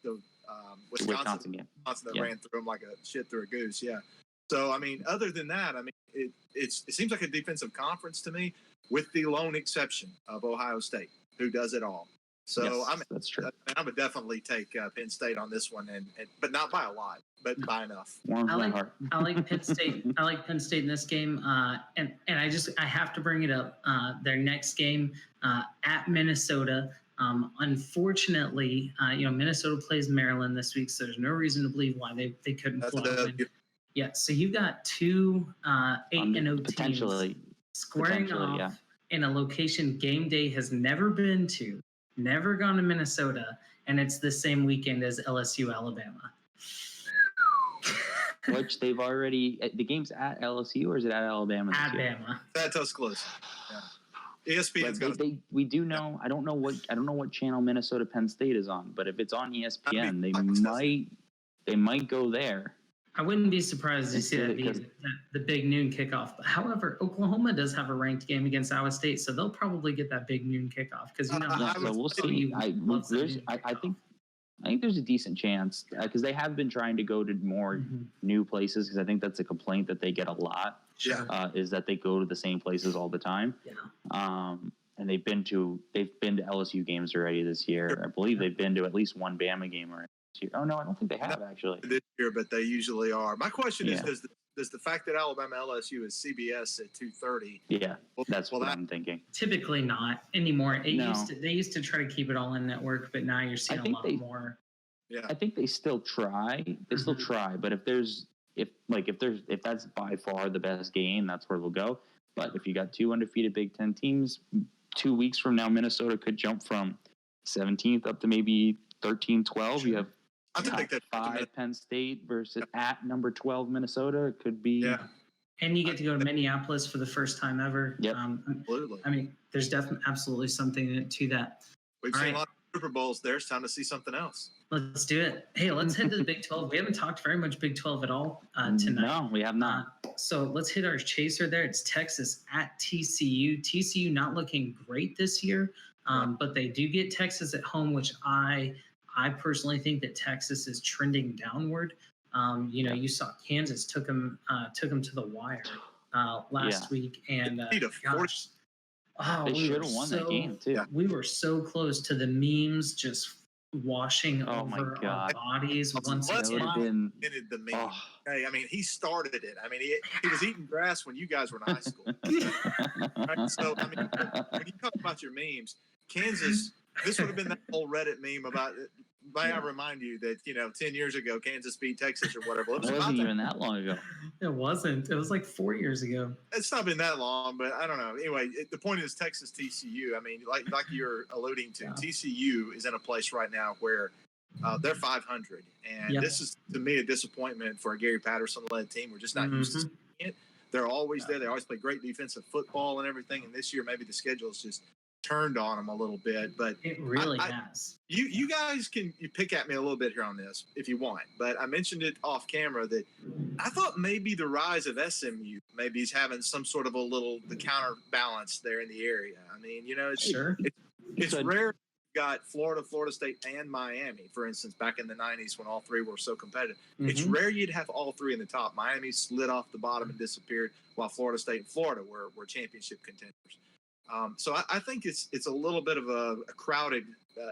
Wisconsin
game.
that ran through them like a shit through a goose. Yeah. So, I mean, other than that, I mean, it seems like a defensive conference to me, with the lone exception of Ohio State, who does it all. So,
yes, that's true.
I would definitely take Penn State on this one, but not by a lot, but by enough.
Warms my heart.
I like Penn State. I like Penn State in this game, and I have to bring it up. Their next game at Minnesota. Unfortunately, Minnesota plays Maryland this week, so there's no reason to believe why they couldn't
That's
fly. Yeah, so you've got two 8-0
potentially
teams squaring off in a location game day has never been to, never gone to Minnesota, and it's the same weekend as LSU Alabama.
Which they've already. The game's at LSU, or is it at Alabama?
At Bama.
That Tuscaloosa. Yeah. ESPN's got.
We do know. I don't know what channel Minnesota Penn State is on, but if it's on ESPN, they might go there.
I wouldn't be surprised to see that be the big noon kickoff. However, Oklahoma does have a ranked game against Iowa State, so they'll probably get that big noon kickoff because
so we'll see. I think there's a decent chance because they have been trying to go to more new places, because I think that's a complaint that they get a lot.
Sure.
Is that they go to the same places all the time.
Yeah.
And they've been to LSU games already this year. I believe they've been to at least one Bama game already. Oh no, I don't think they have actually
this year, but they usually are. My question is, does the fact that Alabama LSU is CBS at 2:30?
Yeah, that's what I'm thinking.
Typically not anymore. They used to try to keep it all in network, but now you're seeing a lot more.
Yeah,
I think they still try. They still try, but if that's by far the best game, that's where they'll go. But if you got two undefeated Big Ten teams, 2 weeks from now, Minnesota could jump from 17th up to maybe 13, 12.
Sure.
You have
I think that
5 Penn State versus at number 12 Minnesota. It could be.
Yeah.
And you get to go to Minneapolis for the first time ever.
Yep.
Absolutely.
I mean, there's definitely absolutely something to that.
We've seen a lot of Super Bowls there. It's time to see something else.
Let's do it. Hey, let's head to the Big 12. We haven't talked very much Big 12 at all tonight.
No, we have not.
So let's hit our chaser there. It's Texas at TCU. TCU not looking great this year, but they do get Texas at home, which I personally think that Texas is trending downward. You saw Kansas took them to the wire last week, and
they
should have won that game too.
We were so close to the memes just washing over our bodies once again.
The meme. Hey, I mean, he started it. I mean, he was eating grass when you guys were in high school. Right? So, I mean, when you talk about your memes, Kansas, this would have been that whole Reddit meme about it. May I remind you that 10 years ago Kansas beat Texas or whatever.
It wasn't even that long ago.
It wasn't. It was like 4 years ago.
It's not been that long, but I don't know. Anyway, the point is Texas TCU. I mean, like you're alluding to, TCU is in a place right now where they're 500, and this is to me a disappointment for a Gary Patterson-led team. We're just not used to seeing it. They're always there. They always play great defensive football and everything. And this year, maybe the schedule is just turned on them a little bit, but
it really has.
You guys can pick at me a little bit here on this if you want, but I mentioned it off camera that I thought maybe the rise of SMU maybe is having some sort of the counterbalance there in the area. I mean, it's rare. Got Florida State, and Miami, for instance, back in the 90s when all three were so competitive. It's rare you'd have all three in the top. Miami slid off the bottom and disappeared, while Florida State and Florida were championship contenders. So I think it's a little bit of a crowded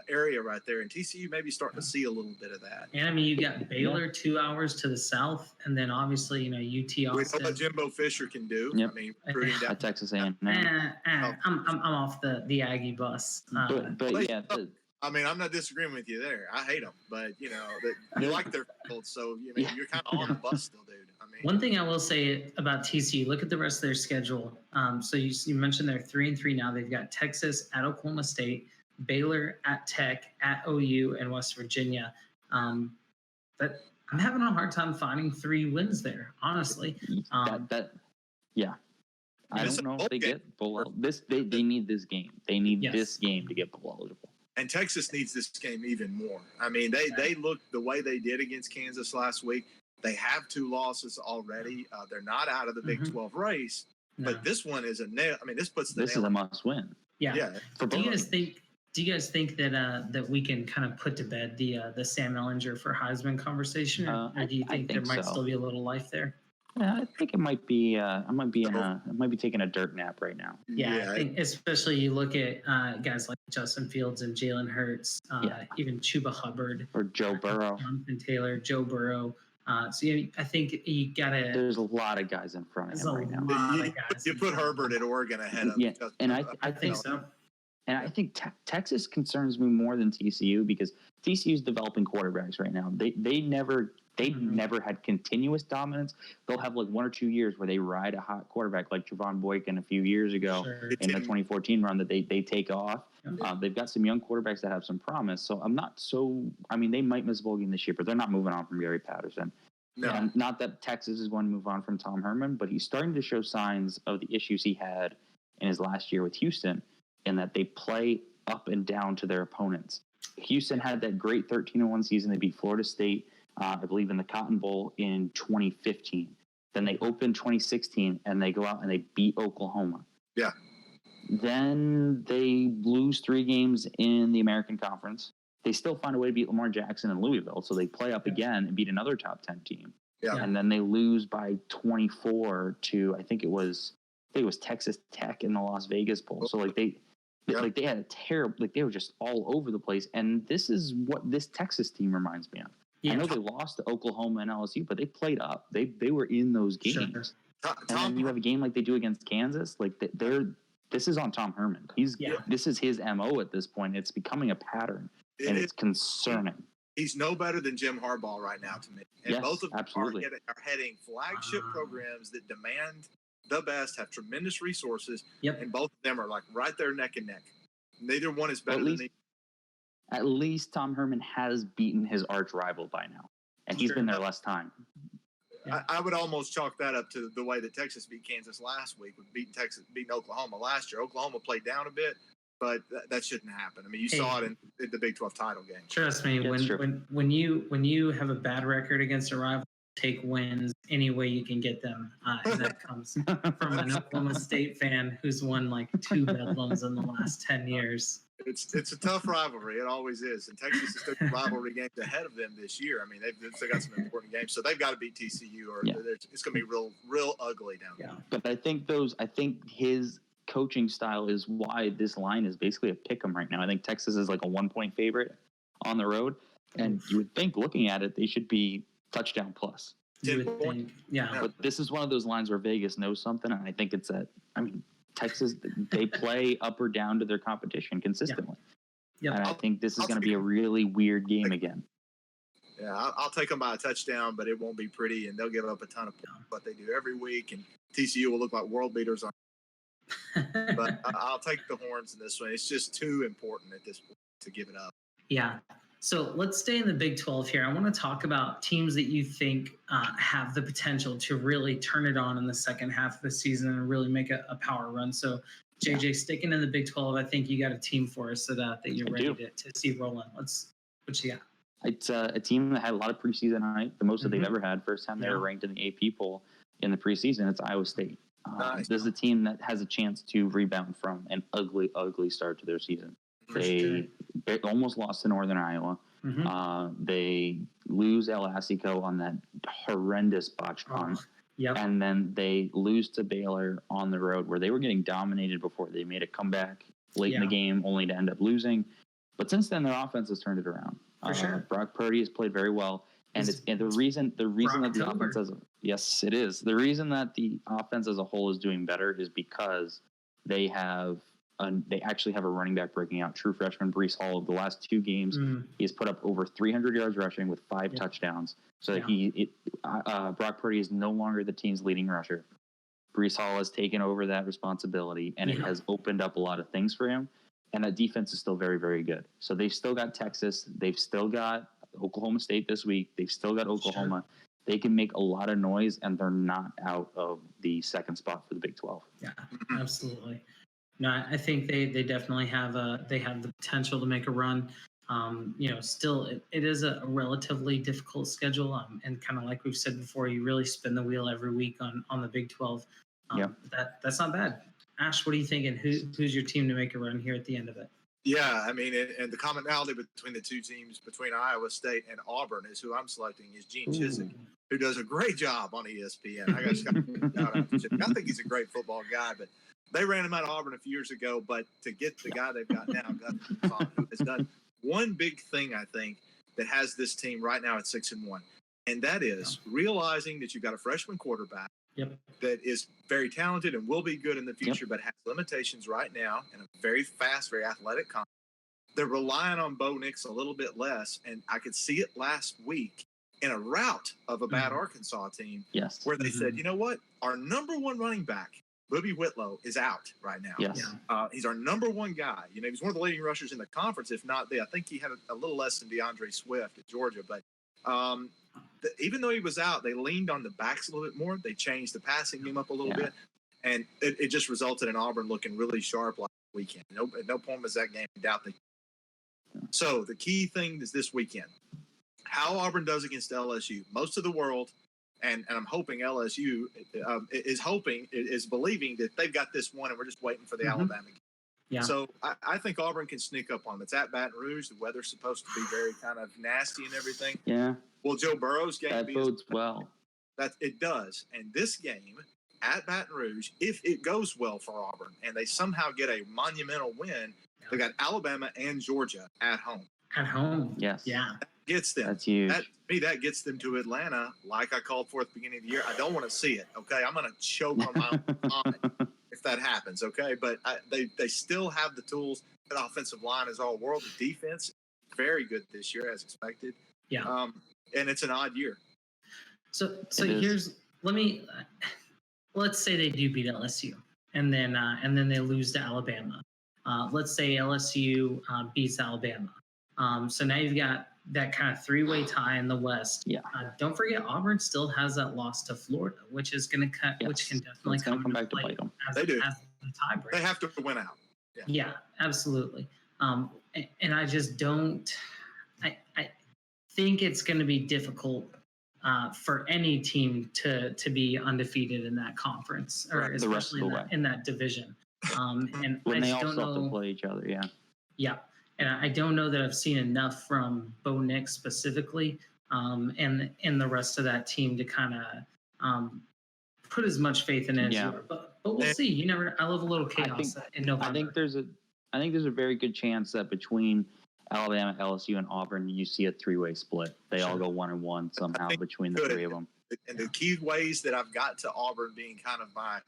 area right there, and TCU may be starting to see a little bit of that.
And I mean, you've got Baylor 2 hours to the south, and then obviously UT Austin.
We know what Jimbo Fisher can do.
Yep.
I mean, recruiting down
Texas A&M.
I'm off the Aggie bus.
I mean, I'm not disagreeing with you there. I hate them, but you like their field, so you're kind of on the bus still, dude. I mean,
one thing I will say about TCU, look at the rest of their schedule. So you mentioned they're 3-3 now. They've got Texas at Oklahoma State, Baylor at Tech, at OU, and West Virginia. But I'm having a hard time finding 3 wins there, honestly.
I don't know if they get bowl. They need this game. They need this game to get bowl eligible.
And Texas needs this game even more. I mean, they looked the way they did against Kansas last week. They have 2 losses already. They're not out of the Big 12 race, but this one is a nail. I mean, this puts the
this is a must-win.
Yeah. Do you guys think that that we can kind of put to bed the Sam Ehlinger for Heisman conversation, or do you think there might still be a little life there?
Yeah, I think it might be. I might be taking a dirt nap right now.
Yeah, I think especially you look at guys like Justin Fields and Jalen Hurts, even Chuba Hubbard
or Joe Burrow,
Jonathan Taylor, Joe Burrow. So I think you gotta.
There's a lot of guys in front of him right now.
You put Herbert at Oregon ahead of.
Yeah, and I think so. And I think Texas concerns me more than TCU because TCU's developing quarterbacks right now. They never had continuous dominance. They'll have like 1 or 2 years where they ride a hot quarterback like Trevon Boykin a few years ago in the 2014 run that they take off. They've got some young quarterbacks that have some promise. So I mean, they might miss a bowl game this year, but they're not moving on from Gary Patterson. No. And not that Texas is going to move on from Tom Herman, but he's starting to show signs of the issues he had in his last year with Houston, in that they play up and down to their opponents. Houston had that great 13-1 season. They beat Florida State, I believe, in the Cotton Bowl in 2015. Then they opened 2016, and they go out and they beat Oklahoma.
Yeah.
Then they lose 3 games in the American Conference. They still find a way to beat Lamar Jackson and Louisville, so they play up again and beat another top 10 team.
Yeah.
And then they lose by 24 to, I think it was Texas Tech in the Las Vegas Bowl. So they had a terrible, they were just all over the place. And this is what this Texas team reminds me of. Yeah. I know they lost to Oklahoma and LSU, but they played up. They were in those games. Sure. And then you have a game like they do against Kansas. Like this is on Tom Herman. This is his MO at this point. It's becoming a pattern, and it's concerning.
He's no better than Jim Harbaugh right now to me. And both of them are heading flagship programs that demand the best, have tremendous resources, and both of them are like right there neck and neck. Neither one is better than the.
At least Tom Herman has beaten his arch rival by now, and he's been there less time.
I would almost chalk that up to the way that Texas beat Kansas last week, with beating Oklahoma last year. Oklahoma played down a bit, but that shouldn't happen. I mean, you saw it in the Big 12 title game.
Trust me, when you have a bad record against a rival, take wins any way you can get them, and that comes from an Oklahoma State fan who's won like 2 Bedlams in the last 10 years.
It's a tough rivalry. It always is. And Texas has took rivalry games ahead of them this year. I mean, they've still got some important games, so they've got to beat TCU, or it's going to be real ugly down there.
But I think his coaching style is why this line is basically a pick 'em right now. I think Texas is like a 1-point favorite on the road, and you would think, looking at it, they should be touchdown plus. But this is one of those lines where Vegas knows something, and I think it's Texas, they play up or down to their competition consistently. And I think this is going to be a really weird game again.
Yeah, I'll take them by a touchdown, but it won't be pretty, and they'll give up a ton of points, what they do every week, and TCU will look like world beaters on. But I'll take the Horns in this one. It's just too important at this point to give it up.
Yeah. So let's stay in the Big 12 here. I want to talk about teams that you think have the potential to really turn it on in the second half of the season and really make a power run. So, JJ, sticking in the Big 12, I think you got a team for us that you're ready to see rolling. What you got?
It's a team that had a lot of preseason hype, the most that they've ever had. First time they were ranked in the AP poll in the preseason. It's Iowa State.
Nice.
This is a team that has a chance to rebound from an ugly, ugly start to their season. They almost lost to Northern Iowa. They lose El Asico on that horrendous botch punt. And then they lose to Baylor on the road, where they were getting dominated before. They made a comeback late in the game, only to end up losing. But since then, their offense has turned it around. Brock Purdy has played very well. And the reason that the offense it is. The reason that the offense as a whole is doing better is because they actually have a running back breaking out. True freshman Breece Hall, of the last 2 games, he has put up over 300 yards rushing with 5 touchdowns. So Brock Purdy is no longer the team's leading rusher. Breece Hall has taken over that responsibility, and it has opened up a lot of things for him. And that defense is still very, very good. So they've still got Texas. They've still got Oklahoma State this week. They've still got Oklahoma. They can make a lot of noise, and they're not out of the second spot for the Big 12.
Yeah, absolutely. No, I think they definitely have the potential to make a run. Still it is a relatively difficult schedule, and kind of like we've said before, you really spin the wheel every week on the Big 12.
Yeah.
That's not bad. Ash, what are you thinking? Who's your team to make a run here at the end of it?
Yeah, I mean, and the commonality between the two teams, between Iowa State and Auburn, is who I'm selecting is Gene Chizik, who does a great job on ESPN. I think he's a great football guy, but they ran him out of Auburn a few years ago. But to get the guy they've got now, who has done one big thing, I think, that has this team right now at 6-1, and that is realizing that you've got a freshman quarterback that is very talented and will be good in the future, but has limitations right now and a very fast, very athletic conference. They're relying on Bo Nix a little bit less, and I could see it last week in a rout of a bad Arkansas team where they said, you know what, our number one running back, Bobby Whitlow, is out right now. He's our number one guy. He's one of the leading rushers in the conference, if not I think he had a little less than DeAndre Swift at Georgia, but even though he was out, they leaned on the backs a little bit more. They changed the passing game up a little bit, and it just resulted in Auburn looking really sharp last weekend. At no point was that game in doubt. So the key thing is this weekend, how Auburn does against LSU. Most of the world, and I'm hoping LSU is believing that they've got this one, and we're just waiting for the Alabama game. Yeah. So I think Auburn can sneak up on them. It's at Baton Rouge. The weather's supposed to be very kind of nasty and everything.
Yeah.
Well, Joe Burrow's game
bodes well.
It does. And this game at Baton Rouge, if it goes well for Auburn and they somehow get a monumental win, they got Alabama and Georgia at home.
At home.
Yes.
Yeah.
That gets them.
That's huge.
That gets them to Atlanta, like I called for at the beginning of the year. I don't want to see it. Okay, I'm going to choke on my own vomit if that happens. Okay, but they still have the tools. The offensive line is all world. The defense very good this year as expected.
Yeah.
And it's an odd year.
So let's say they do beat LSU, and then they lose to Alabama. Let's say LSU beats Alabama. So now you've got that kind of three-way tie in the West.
Yeah.
Don't forget, Auburn still has that loss to Florida, which is going to cut, which can definitely come back to bite them.
They do.
As the tiebreaker.
They have to win out.
Yeah, absolutely. And I just don't. I think it's going to be difficult for any team to be undefeated in that conference, or especially in that division. And
when
I
they
just
also
don't
have
know,
to play each other,
Yeah, and I don't know that I've seen enough from Bo Nix specifically, and the rest of that team to kind of put as much faith in it as you are. But we'll see. You never. I love a little chaos in November.
I think there's a very good chance that between Alabama, LSU, and Auburn, you see a three-way split. They all go 1-1 somehow between the three of them.
And the key ways that I've got to Auburn being kind of my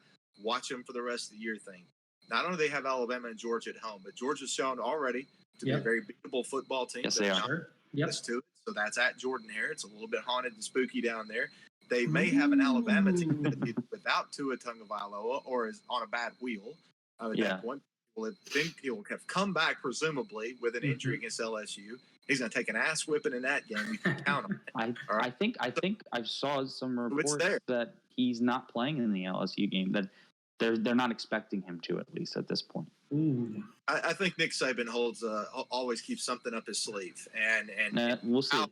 watch them for the rest of the year thing. Not only do they have Alabama and Georgia at home, but Georgia's shown already to be a very beatable football team.
Yes, they are.
So that's at Jordan-Hare. It's a little bit haunted and spooky down there. They may have an Alabama team that is without Tua Tagovailoa or is on a bad wheel at that point. He'll have come back presumably with an injury against LSU. He's going to take an ass whipping in that game. You can count on it.
I think I saw some reports that he's not playing in the LSU game. That they're not expecting him to, at least at this point.
Ooh.
I think Nick Saban always keeps something up his sleeve, and
we'll see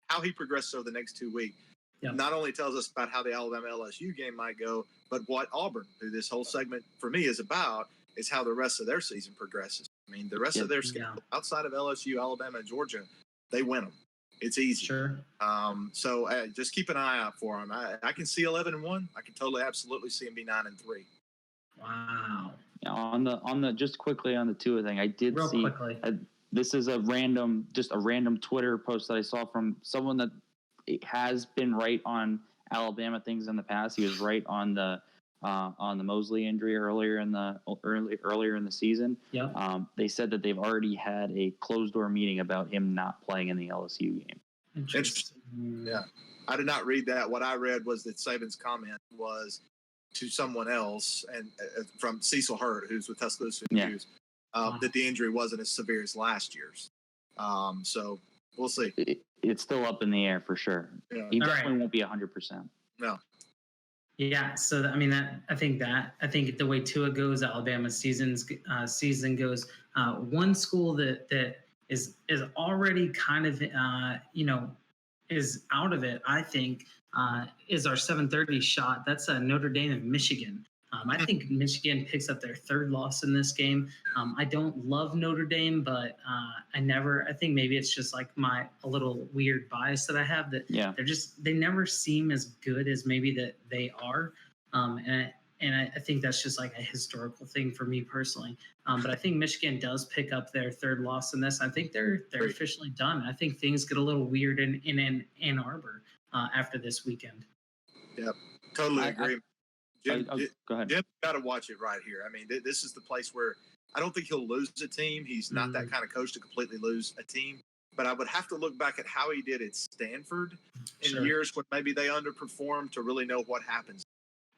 how he progresses over the next 2 weeks.
Yep.
Not only tells us about how the Alabama LSU game might go, but what Auburn, through this whole segment for me, is about. Is how the rest of their season progresses. I mean, the rest of their schedule outside of LSU, Alabama, and Georgia, they win them. It's easy.
Sure.
So just keep an eye out for them. I can see 11-1. I can totally, absolutely see them be 9-3.
Wow.
Yeah, on the just quickly on the Tua thing, I did
Real
see.
Quickly.
This is a random Twitter post that I saw from someone that has been right on Alabama things in the past. He was right on the Mosley injury earlier in the season.
Yep.
They said that they've already had a closed door meeting about him not playing in the LSU game.
Interesting. Yeah, I did not read that. What I read was that Saban's comment was to someone else, and from Cecil Hurd, who's with Tuscaloosa News, that the injury wasn't as severe as last year's. So we'll see.
It's still up in the air for sure.
Yeah.
He definitely won't be 100%.
No.
Yeah, so I mean I think the way Tua goes, Alabama's season goes. One school that is already kind of is out of it. I think is our 7:30 shot. That's Notre Dame and Michigan. I think Michigan picks up their third loss in this game. I don't love Notre Dame, but I think maybe it's just like a little weird bias that I have that they never seem as good as maybe that they are. And I think that's just like a historical thing for me personally. But I think Michigan does pick up their third loss in this. I think they're officially done. I think things get a little weird in Ann Arbor after this weekend.
Yep, totally agree. Jim,
go ahead.
Jim, got to watch it right here. I mean, this is the place where I don't think he'll lose a team. He's not that kind of coach to completely lose a team. But I would have to look back at how he did at Stanford in years when maybe they underperformed to really know what happens.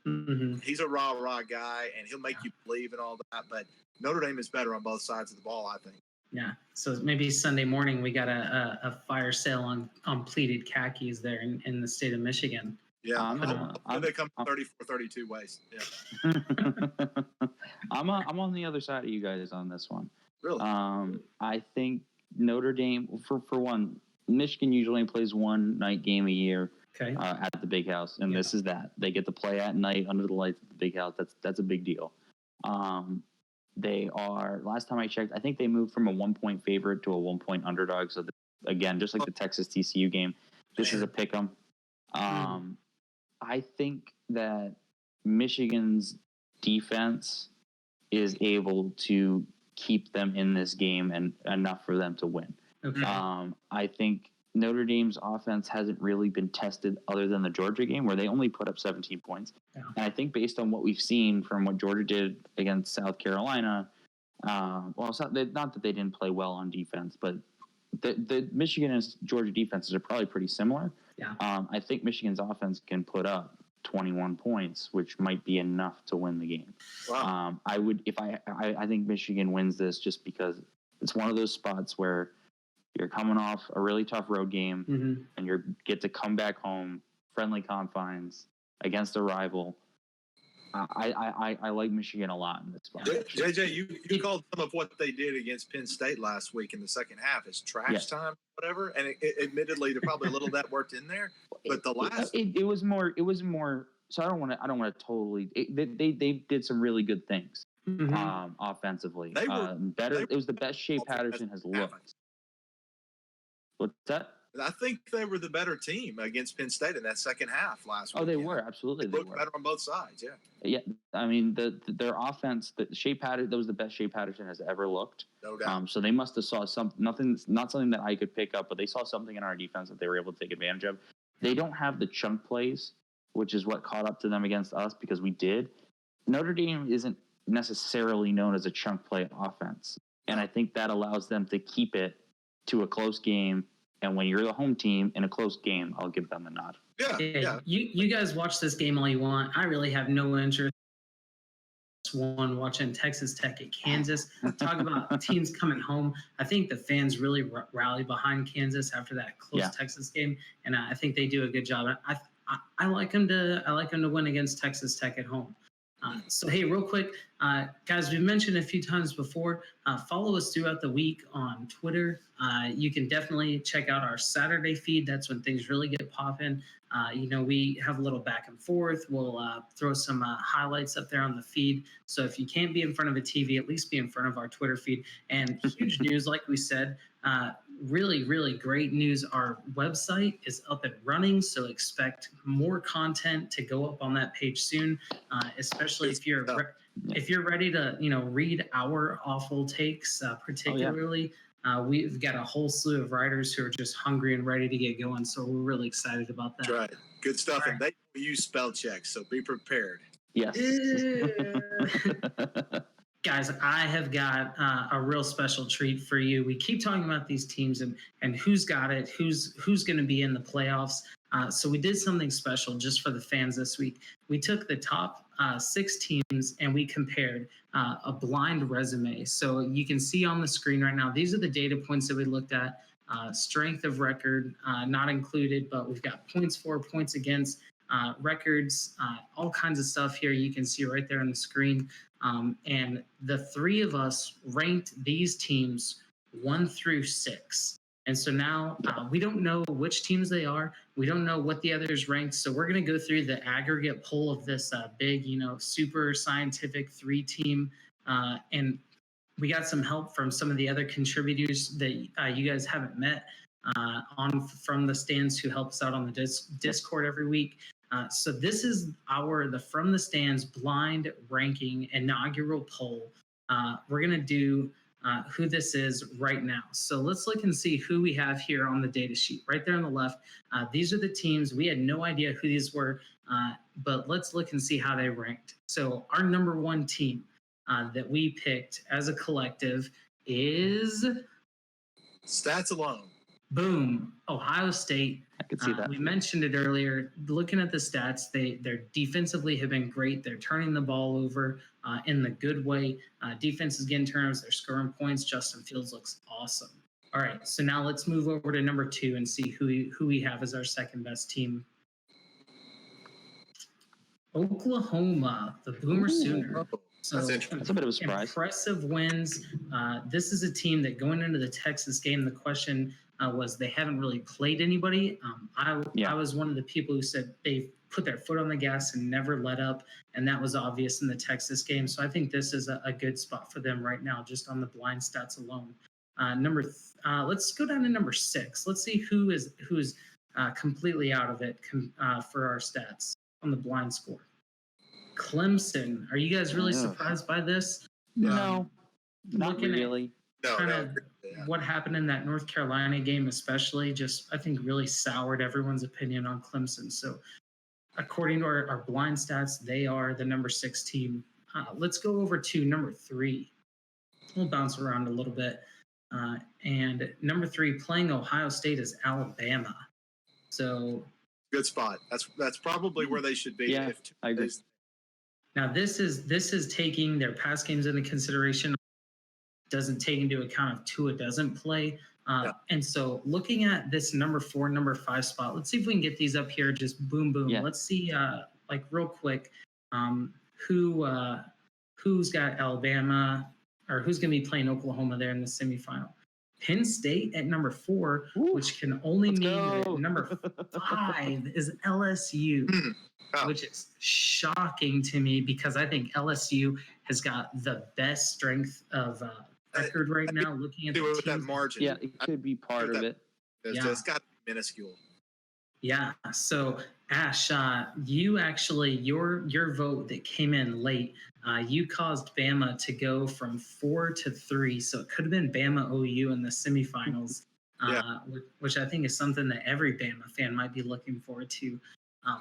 Mm-hmm. He's a rah-rah guy, and he'll make you believe and all that. But Notre Dame is better on both sides of the ball, I think.
Yeah, so maybe Sunday morning we got a fire sale on pleated khakis there in the state of Michigan.
Yeah, they come 34, 32 ways. Yeah.
I'm on the other side of you guys on this one.
Really?
I think Notre Dame, for one, Michigan usually plays one night game a year at the Big House, and this is that. They get to play at night under the lights at the Big House. That's a big deal. They are, last time I checked, I think they moved from a 1-point favorite to a 1-point underdog. So, again, just like the Texas TCU game, this is a pick 'em. I think that Michigan's defense is able to keep them in this game and enough for them to win. Okay. I think Notre Dame's offense hasn't really been tested other than the Georgia game where they only put up 17 points. Yeah. And I think based on what we've seen from what Georgia did against South Carolina, not that they didn't play well on defense, but the Michigan and Georgia defenses are probably pretty similar. Yeah. I think Michigan's offense can put up 21 points, which might be enough to win the game. Wow. I think Michigan wins this just because it's one of those spots where you're coming off a really tough road game and you get to come back home, friendly confines against a rival. I like Michigan a lot in this spot.
JJ, you called some of what they did against Penn State last week in the second half as trash time, whatever. And admittedly, there's probably a little of that worked in there. But the last,
it was more. So I don't want to totally. They did some really good things offensively. They were better. It was the best Shea Patterson has looked. What's that?
I think they were the better team against Penn State in that second half last week.
Oh, they were absolutely.
They looked better on both sides. Yeah.
Yeah, I mean their offense. Shea Patterson, that was the best Shea Patterson has ever looked.
No doubt.
So they must have saw not something that I could pick up, but they saw something in our defense that they were able to take advantage of. They don't have the chunk plays, which is what caught up to them against us because we did. Notre Dame isn't necessarily known as a chunk play offense, and I think that allows them to keep it to a close game. And when you're the home team in a close game, I'll give them the nod.
Yeah.
You guys watch this game all you want. I really have no interest watching Texas Tech at Kansas. Talk about teams coming home. I think the fans really rally behind Kansas after that close Texas game, and I think they do a good job. I like them to win against Texas Tech at home. So, hey, real quick, guys, we've mentioned a few times before, follow us throughout the week on Twitter. You can definitely check out our Saturday feed. That's when things really get popping. We have a little back and forth. We'll throw some highlights up there on the feed. So if you can't be in front of a TV, at least be in front of our Twitter feed. And huge news, like we said, really, really great news. Our website is up and running, so expect more content to go up on that page soon, especially if you're ready to, read our awful takes, particularly. We've got a whole slew of writers who are just hungry and ready to get going, so we're really excited about that.
That's right. Good stuff. And they use spell checks, so be prepared.
Yes.
Guys, I have got a real special treat for you. We keep talking about these teams and who's got it, who's going to be in the playoffs. So we did something special just for the fans this week. We took the top 6 teams and we compared a blind resume. So you can see on the screen right now, these are the data points that we looked at. Strength of record, not included, but we've got points for, points against, records, all kinds of stuff here you can see right there on the screen. And the three of us ranked these teams 1 through 6. And so now we don't know which teams they are. We don't know what the others ranked. So we're going to go through the aggregate poll of this big, super scientific 3-team. And we got some help from some of the other contributors that you guys haven't met from the stands who help us out on the Discord every week. So this is the From the Stands blind ranking inaugural poll. We're going to do who this is right now. So let's look and see who we have here on the data sheet. Right there on the left, these are the teams. We had no idea who these were, but let's look and see how they ranked. So our number 1 team that we picked as a collective is...
Stats alone.
Boom, Ohio State.
I could see that.
We mentioned it earlier. Looking at the stats, they're defensively have been great. They're turning the ball over in the good way. Defense is getting turnovers. They're scoring points. Justin Fields looks awesome. All right, so now let's move over to number 2 and see who we have as our second best team. Oklahoma, the Boomer Sooner. So
That's interesting.
That's a bit of a surprise.
Impressive wins. This is a team that going into the Texas game, the question was they haven't really played anybody. I was one of the people who said they put their foot on the gas and never let up, and that was obvious in the Texas game. So I think this is a good spot for them right now, just on the blind stats alone. Let's go down to number 6. Let's see who is completely out of it for our stats on the blind score. Clemson. Are you guys really surprised by this?
No, not really.
No.
What happened in that North Carolina game, especially, just I think really soured everyone's opinion on Clemson. So, according to our blind stats, they are the number 6 team. Let's go over to number 3. We'll bounce around a little bit. And number 3, playing Ohio State, is Alabama. So,
good spot. That's probably where they should be.
Yeah, I agree.
Now this is taking their past games into consideration. Doesn't take into account if Tua doesn't play. And so looking at this number 4, number 5 spot, let's see if we can get these up here. Just boom, boom. Yeah. Let's see, like real quick, who's got Alabama or who's going to be playing Oklahoma there in the semifinal. Penn State at number 4, which can only mean that number 5 is LSU, which is shocking to me because I think LSU has got the best strength of record right now. Looking at
that margin,
yeah, it could be part of it.
It's got to be minuscule.
Yeah. So Ash, you actually your vote that came in late, you caused Bama to go from 4 to 3. So it could have been Bama OU in the semifinals, which I think is something that every Bama fan might be looking forward to. How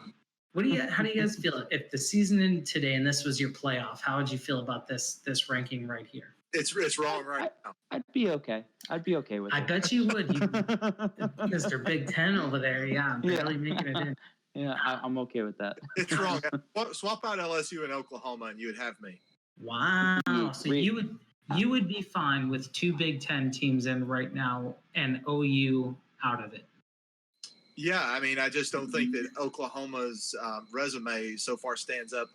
do you guys feel if the season ended today and this was your playoff? How would you feel about this ranking right here?
It's wrong right now.
I'd be okay. I'd be okay with it.
I bet you would, Mr. Big Ten over there. Yeah, barely making it in.
Yeah, I'm okay with that.
It's wrong. Swap out LSU and Oklahoma, and you would have me.
Wow. So you would be fine with 2 Big Ten teams in right now and OU out of it.
Yeah, I mean, I just don't think that Oklahoma's resume so far stands up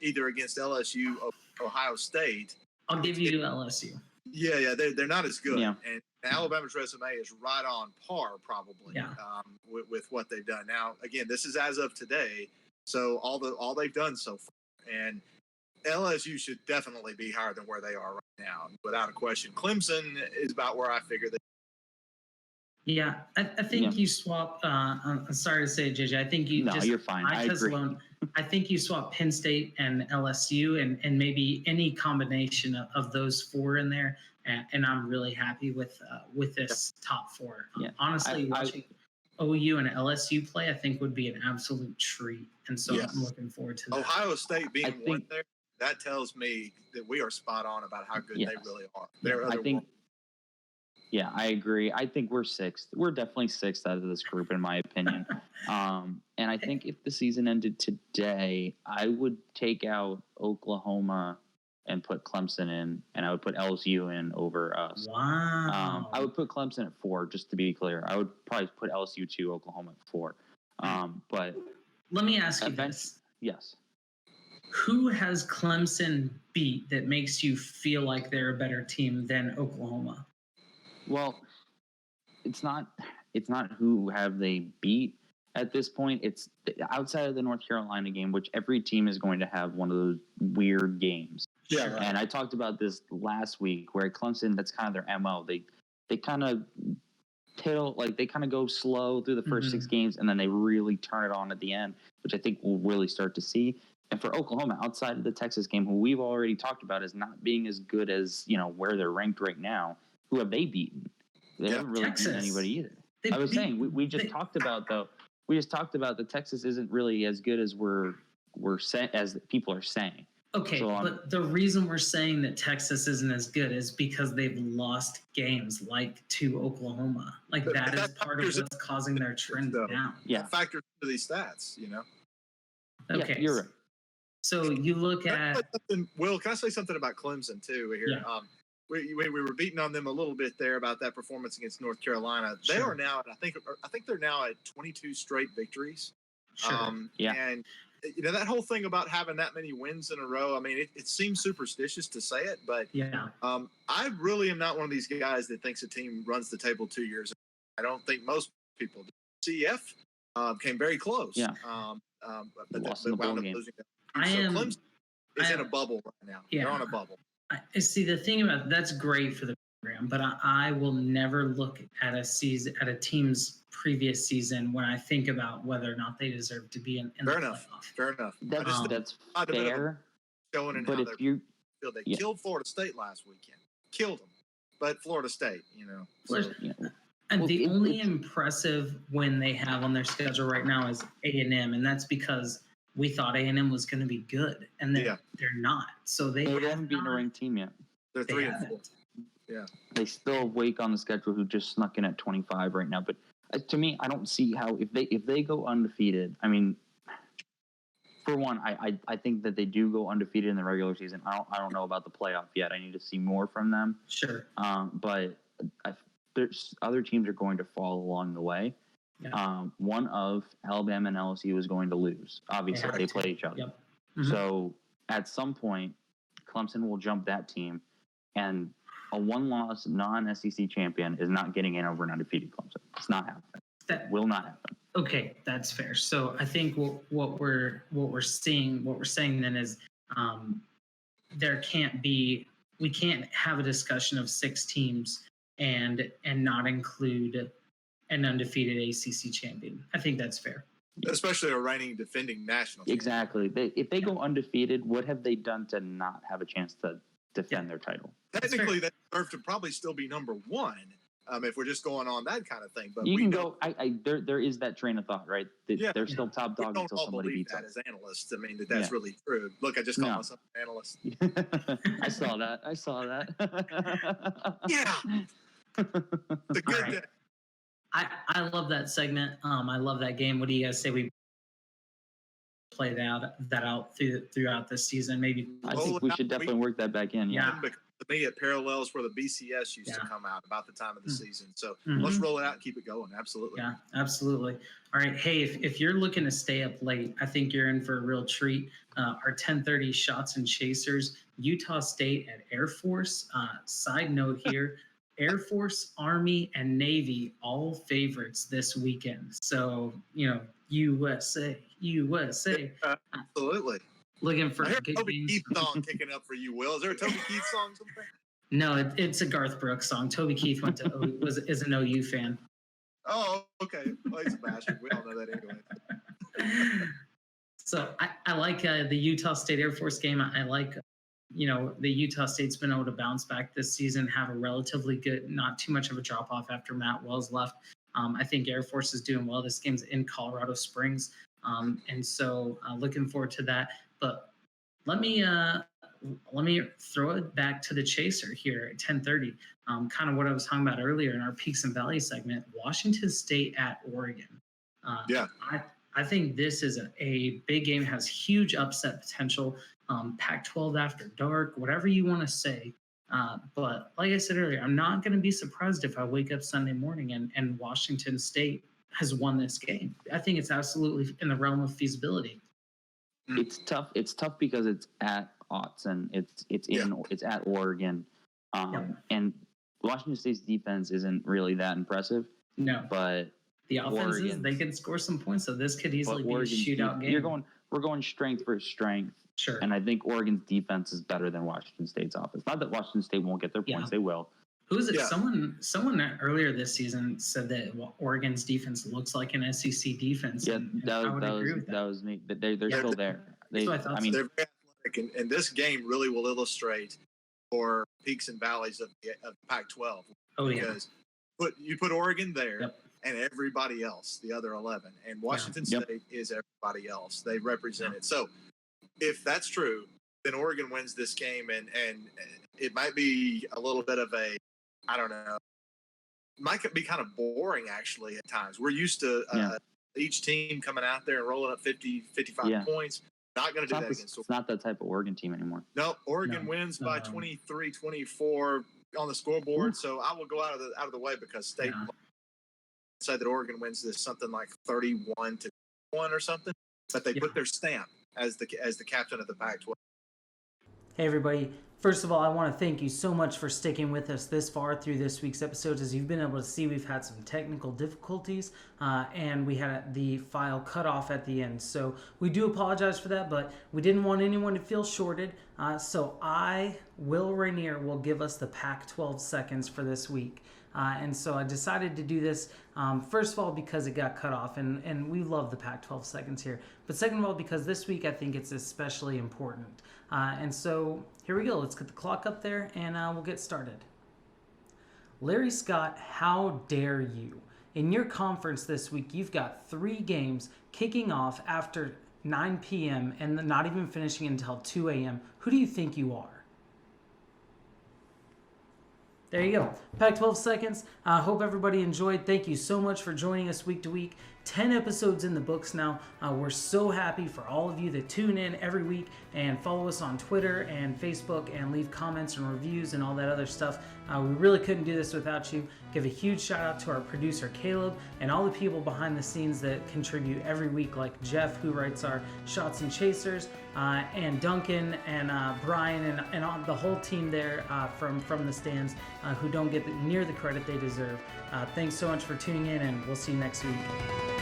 either against LSU or Ohio State.
I'll give you LSU.
Yeah, they're not as good.
Yeah.
And Alabama's resume is right on par, probably, with what they've done. Now, again, this is as of today, so all they've done so far. And LSU should definitely be higher than where they are right now, without a question. Clemson is about where I figure they.
Yeah, I think you swap. I'm sorry to say it, JJ. I think you
you're fine. I agree.
Alone, I think you swap Penn State and LSU and maybe any combination of those 4 in there, and I'm really happy with this top 4. Honestly, watching OU and LSU play, I think would be an absolute treat, and so I'm looking forward to that.
Ohio State being one there, that tells me that we are spot on about how good they really are.
Yeah, I agree. I think we're 6th. We're definitely 6th out of this group, in my opinion. And I think if the season ended today, I would take out Oklahoma and put Clemson in, and I would put LSU in over us.
Wow.
I would put Clemson at 4, just to be clear. I would probably put LSU 2, Oklahoma at 4. But
let me ask you this.
Yes.
Who has Clemson beat that makes you feel like they're a better team than Oklahoma?
Well, it's not who have they beat at this point. It's outside of the North Carolina game, which every team is going to have one of those weird games.
Yeah, right.
And I talked about this last week, where Clemson, that's kind of their MO. They kind of they kind of go slow through the first 6 games, and then they really turn it on at the end, which I think we'll really start to see. And for Oklahoma, outside of the Texas game, who we've already talked about as not being as good as, where they're ranked right now, who have they beaten? They haven't really beaten anybody either. I was saying we just talked about that Texas isn't really as good as we're saying, as people are saying.
Okay, so but the reason we're saying that Texas isn't as good is because they've lost games to Oklahoma. That is part of what's causing their trend down.
Yeah, that factors into these stats.
Okay,
yeah, you're right.
So you look at
Will. Can I say something about Clemson too? Here,
yeah.
We were beating on them a little bit there about that performance against North Carolina. They are now at, I think they're now at 22 straight victories.
Sure.
And that whole thing about having that many wins in a row, I mean, it seems superstitious to say it, but
yeah.
I really am not one of these guys that thinks a team runs the table 2 years. I don't think most people do. CF came very close.
Yeah.
But
lost in the bowl game.
Losing. Clemson is in a bubble right now.
Yeah.
They're on a bubble.
I see, the thing about that's great for the program, but I will never look at a team's previous season when I think about whether or not they deserve to be in the playoff.
Fair enough.
That's fair.
But if they killed Florida State last weekend, killed them, but Florida State,
And the only impressive win they have on their schedule right now is A&M, and that's because we thought A&M was going to be good, and they're not. So they
haven't beaten a ranked team yet.
They're 3-4. Yeah.
They still have Wake on the schedule, who just snuck in at 25 right now. But to me, I don't see how if they go undefeated. I mean, for one, I think that they do go undefeated in the regular season. I don't know about the playoff yet. I need to see more from them.
Sure.
But there's other teams are going to fall along the way.
Yeah.
One of Alabama and LSU is going to lose. Obviously, they play each other.
Yep. Mm-hmm.
So at some point, Clemson will jump that team, and a one-loss non-SEC champion is not getting in over an undefeated Clemson. It's not happening. That will not happen.
Okay, that's fair. So I think what we're saying then is we can't have a discussion of 6 teams and not include an undefeated ACC champion. I think that's fair.
Especially a reigning defending national champion.
Exactly. If they go undefeated, what have they done to not have a chance to defend their title?
Technically, they deserve to probably still be number 1 if we're just going on that kind of thing. But
you can go. There is that train of thought, right? They're still top dog until somebody beats them.
As analysts, I mean that's really true. Look, I just called myself an analyst.
I saw that.
Yeah. It's a good day.
I love that segment. I love that game. What do you guys say we play that out throughout this season? Maybe
I think we should definitely work that back in. Yeah.
To me, it parallels where the BCS used to come out about the time of the season. So let's roll it out and keep it going. Absolutely.
Yeah, absolutely. All right. Hey, if you're looking to stay up late, I think you're in for a real treat. Our 10:30 shots and chasers, Utah State at Air Force. Side note here. Air Force, Army, and Navy, all favorites this weekend. So, USA.
Absolutely.
Looking for
a Toby Keith song kicking up for you, Will. Is there a Toby Keith song somewhere?
No, it's a Garth Brooks song. Toby Keith is an OU fan.
Oh, okay. Well, he's a bastard. We all know that anyway.
So I like the Utah State Air Force game. I like the Utah State's been able to bounce back this season, have a relatively good, not too much of a drop off after Matt Wells left. I think Air Force is doing well. This game's in Colorado Springs. And so looking forward to that. But let me throw it back to the chaser here at 10:30. Kind of what I was talking about earlier in our Peaks and Valleys segment, Washington State at Oregon. I think this is a big game, has huge upset potential. Pac-12 after dark, whatever you want to say. But like I said earlier, I'm not going to be surprised if I wake up Sunday morning and Washington State has won this game. I think it's absolutely in the realm of feasibility.
It's tough. It's tough because it's at Autzen. It's at Oregon, and Washington State's defense isn't really that impressive.
No,
but
the offenses, they can score some points, so this could easily be a shootout game.
We're going strength versus strength.
Sure.
And I think Oregon's defense is better than Washington State's offense. Not that Washington State won't get their points; they will.
Who is it? Yeah. Someone earlier this season said that Oregon's defense looks like an SEC defense.
Yeah, that was me. They're still there.
They're very athletic, and this game really will illustrate for peaks and valleys of Pac-12.
Oh yeah.
Because you put Oregon there, and everybody else, the other 11, and Washington State is everybody else. They represent it. So if that's true, then Oregon wins this game, and it might be a little bit of a, I don't know, might be kind of boring actually at times. We're used to each team coming out there and rolling up 50, 55 points. Not going to do that against Oregon. It's
not that type of Oregon team anymore.
No, Oregon wins by 23, 24 on the scoreboard. Ooh. So I will go out of the way because State say that Oregon wins this something like 31-1 or something. But they put their stamp as the captain of the Pac-12.
Hey everybody. First of all, I want to thank you so much for sticking with us this far through this week's episodes. As you've been able to see, we've had some technical difficulties and we had the file cut off at the end. So we do apologize for that, but we didn't want anyone to feel shorted. So Will Rainier, will give us the Pac-12 seconds for this week. And so I decided to do this, first of all, because it got cut off, and we love the Pac-12 seconds here. But second of all, because this week I think it's especially important. And so here we go. Let's get the clock up there, and we'll get started. Larry Scott, how dare you? In your conference this week, you've got 3 games kicking off after 9 p.m. and not even finishing until 2 a.m. Who do you think you are? There you go. Pac-12 seconds. I hope everybody enjoyed. Thank you so much for joining us week to week. 10 episodes in the books now. We're so happy for all of you that tune in every week and follow us on Twitter and Facebook and leave comments and reviews and all that other stuff. We really couldn't do this without you. Give a huge shout out to our producer Caleb and all the people behind the scenes that contribute every week, like Jeff, who writes our Shots and Chasers, and Duncan and Brian and all, the whole team there from the stands who don't get near the credit they deserve. Thanks so much for tuning in, and we'll see you next week.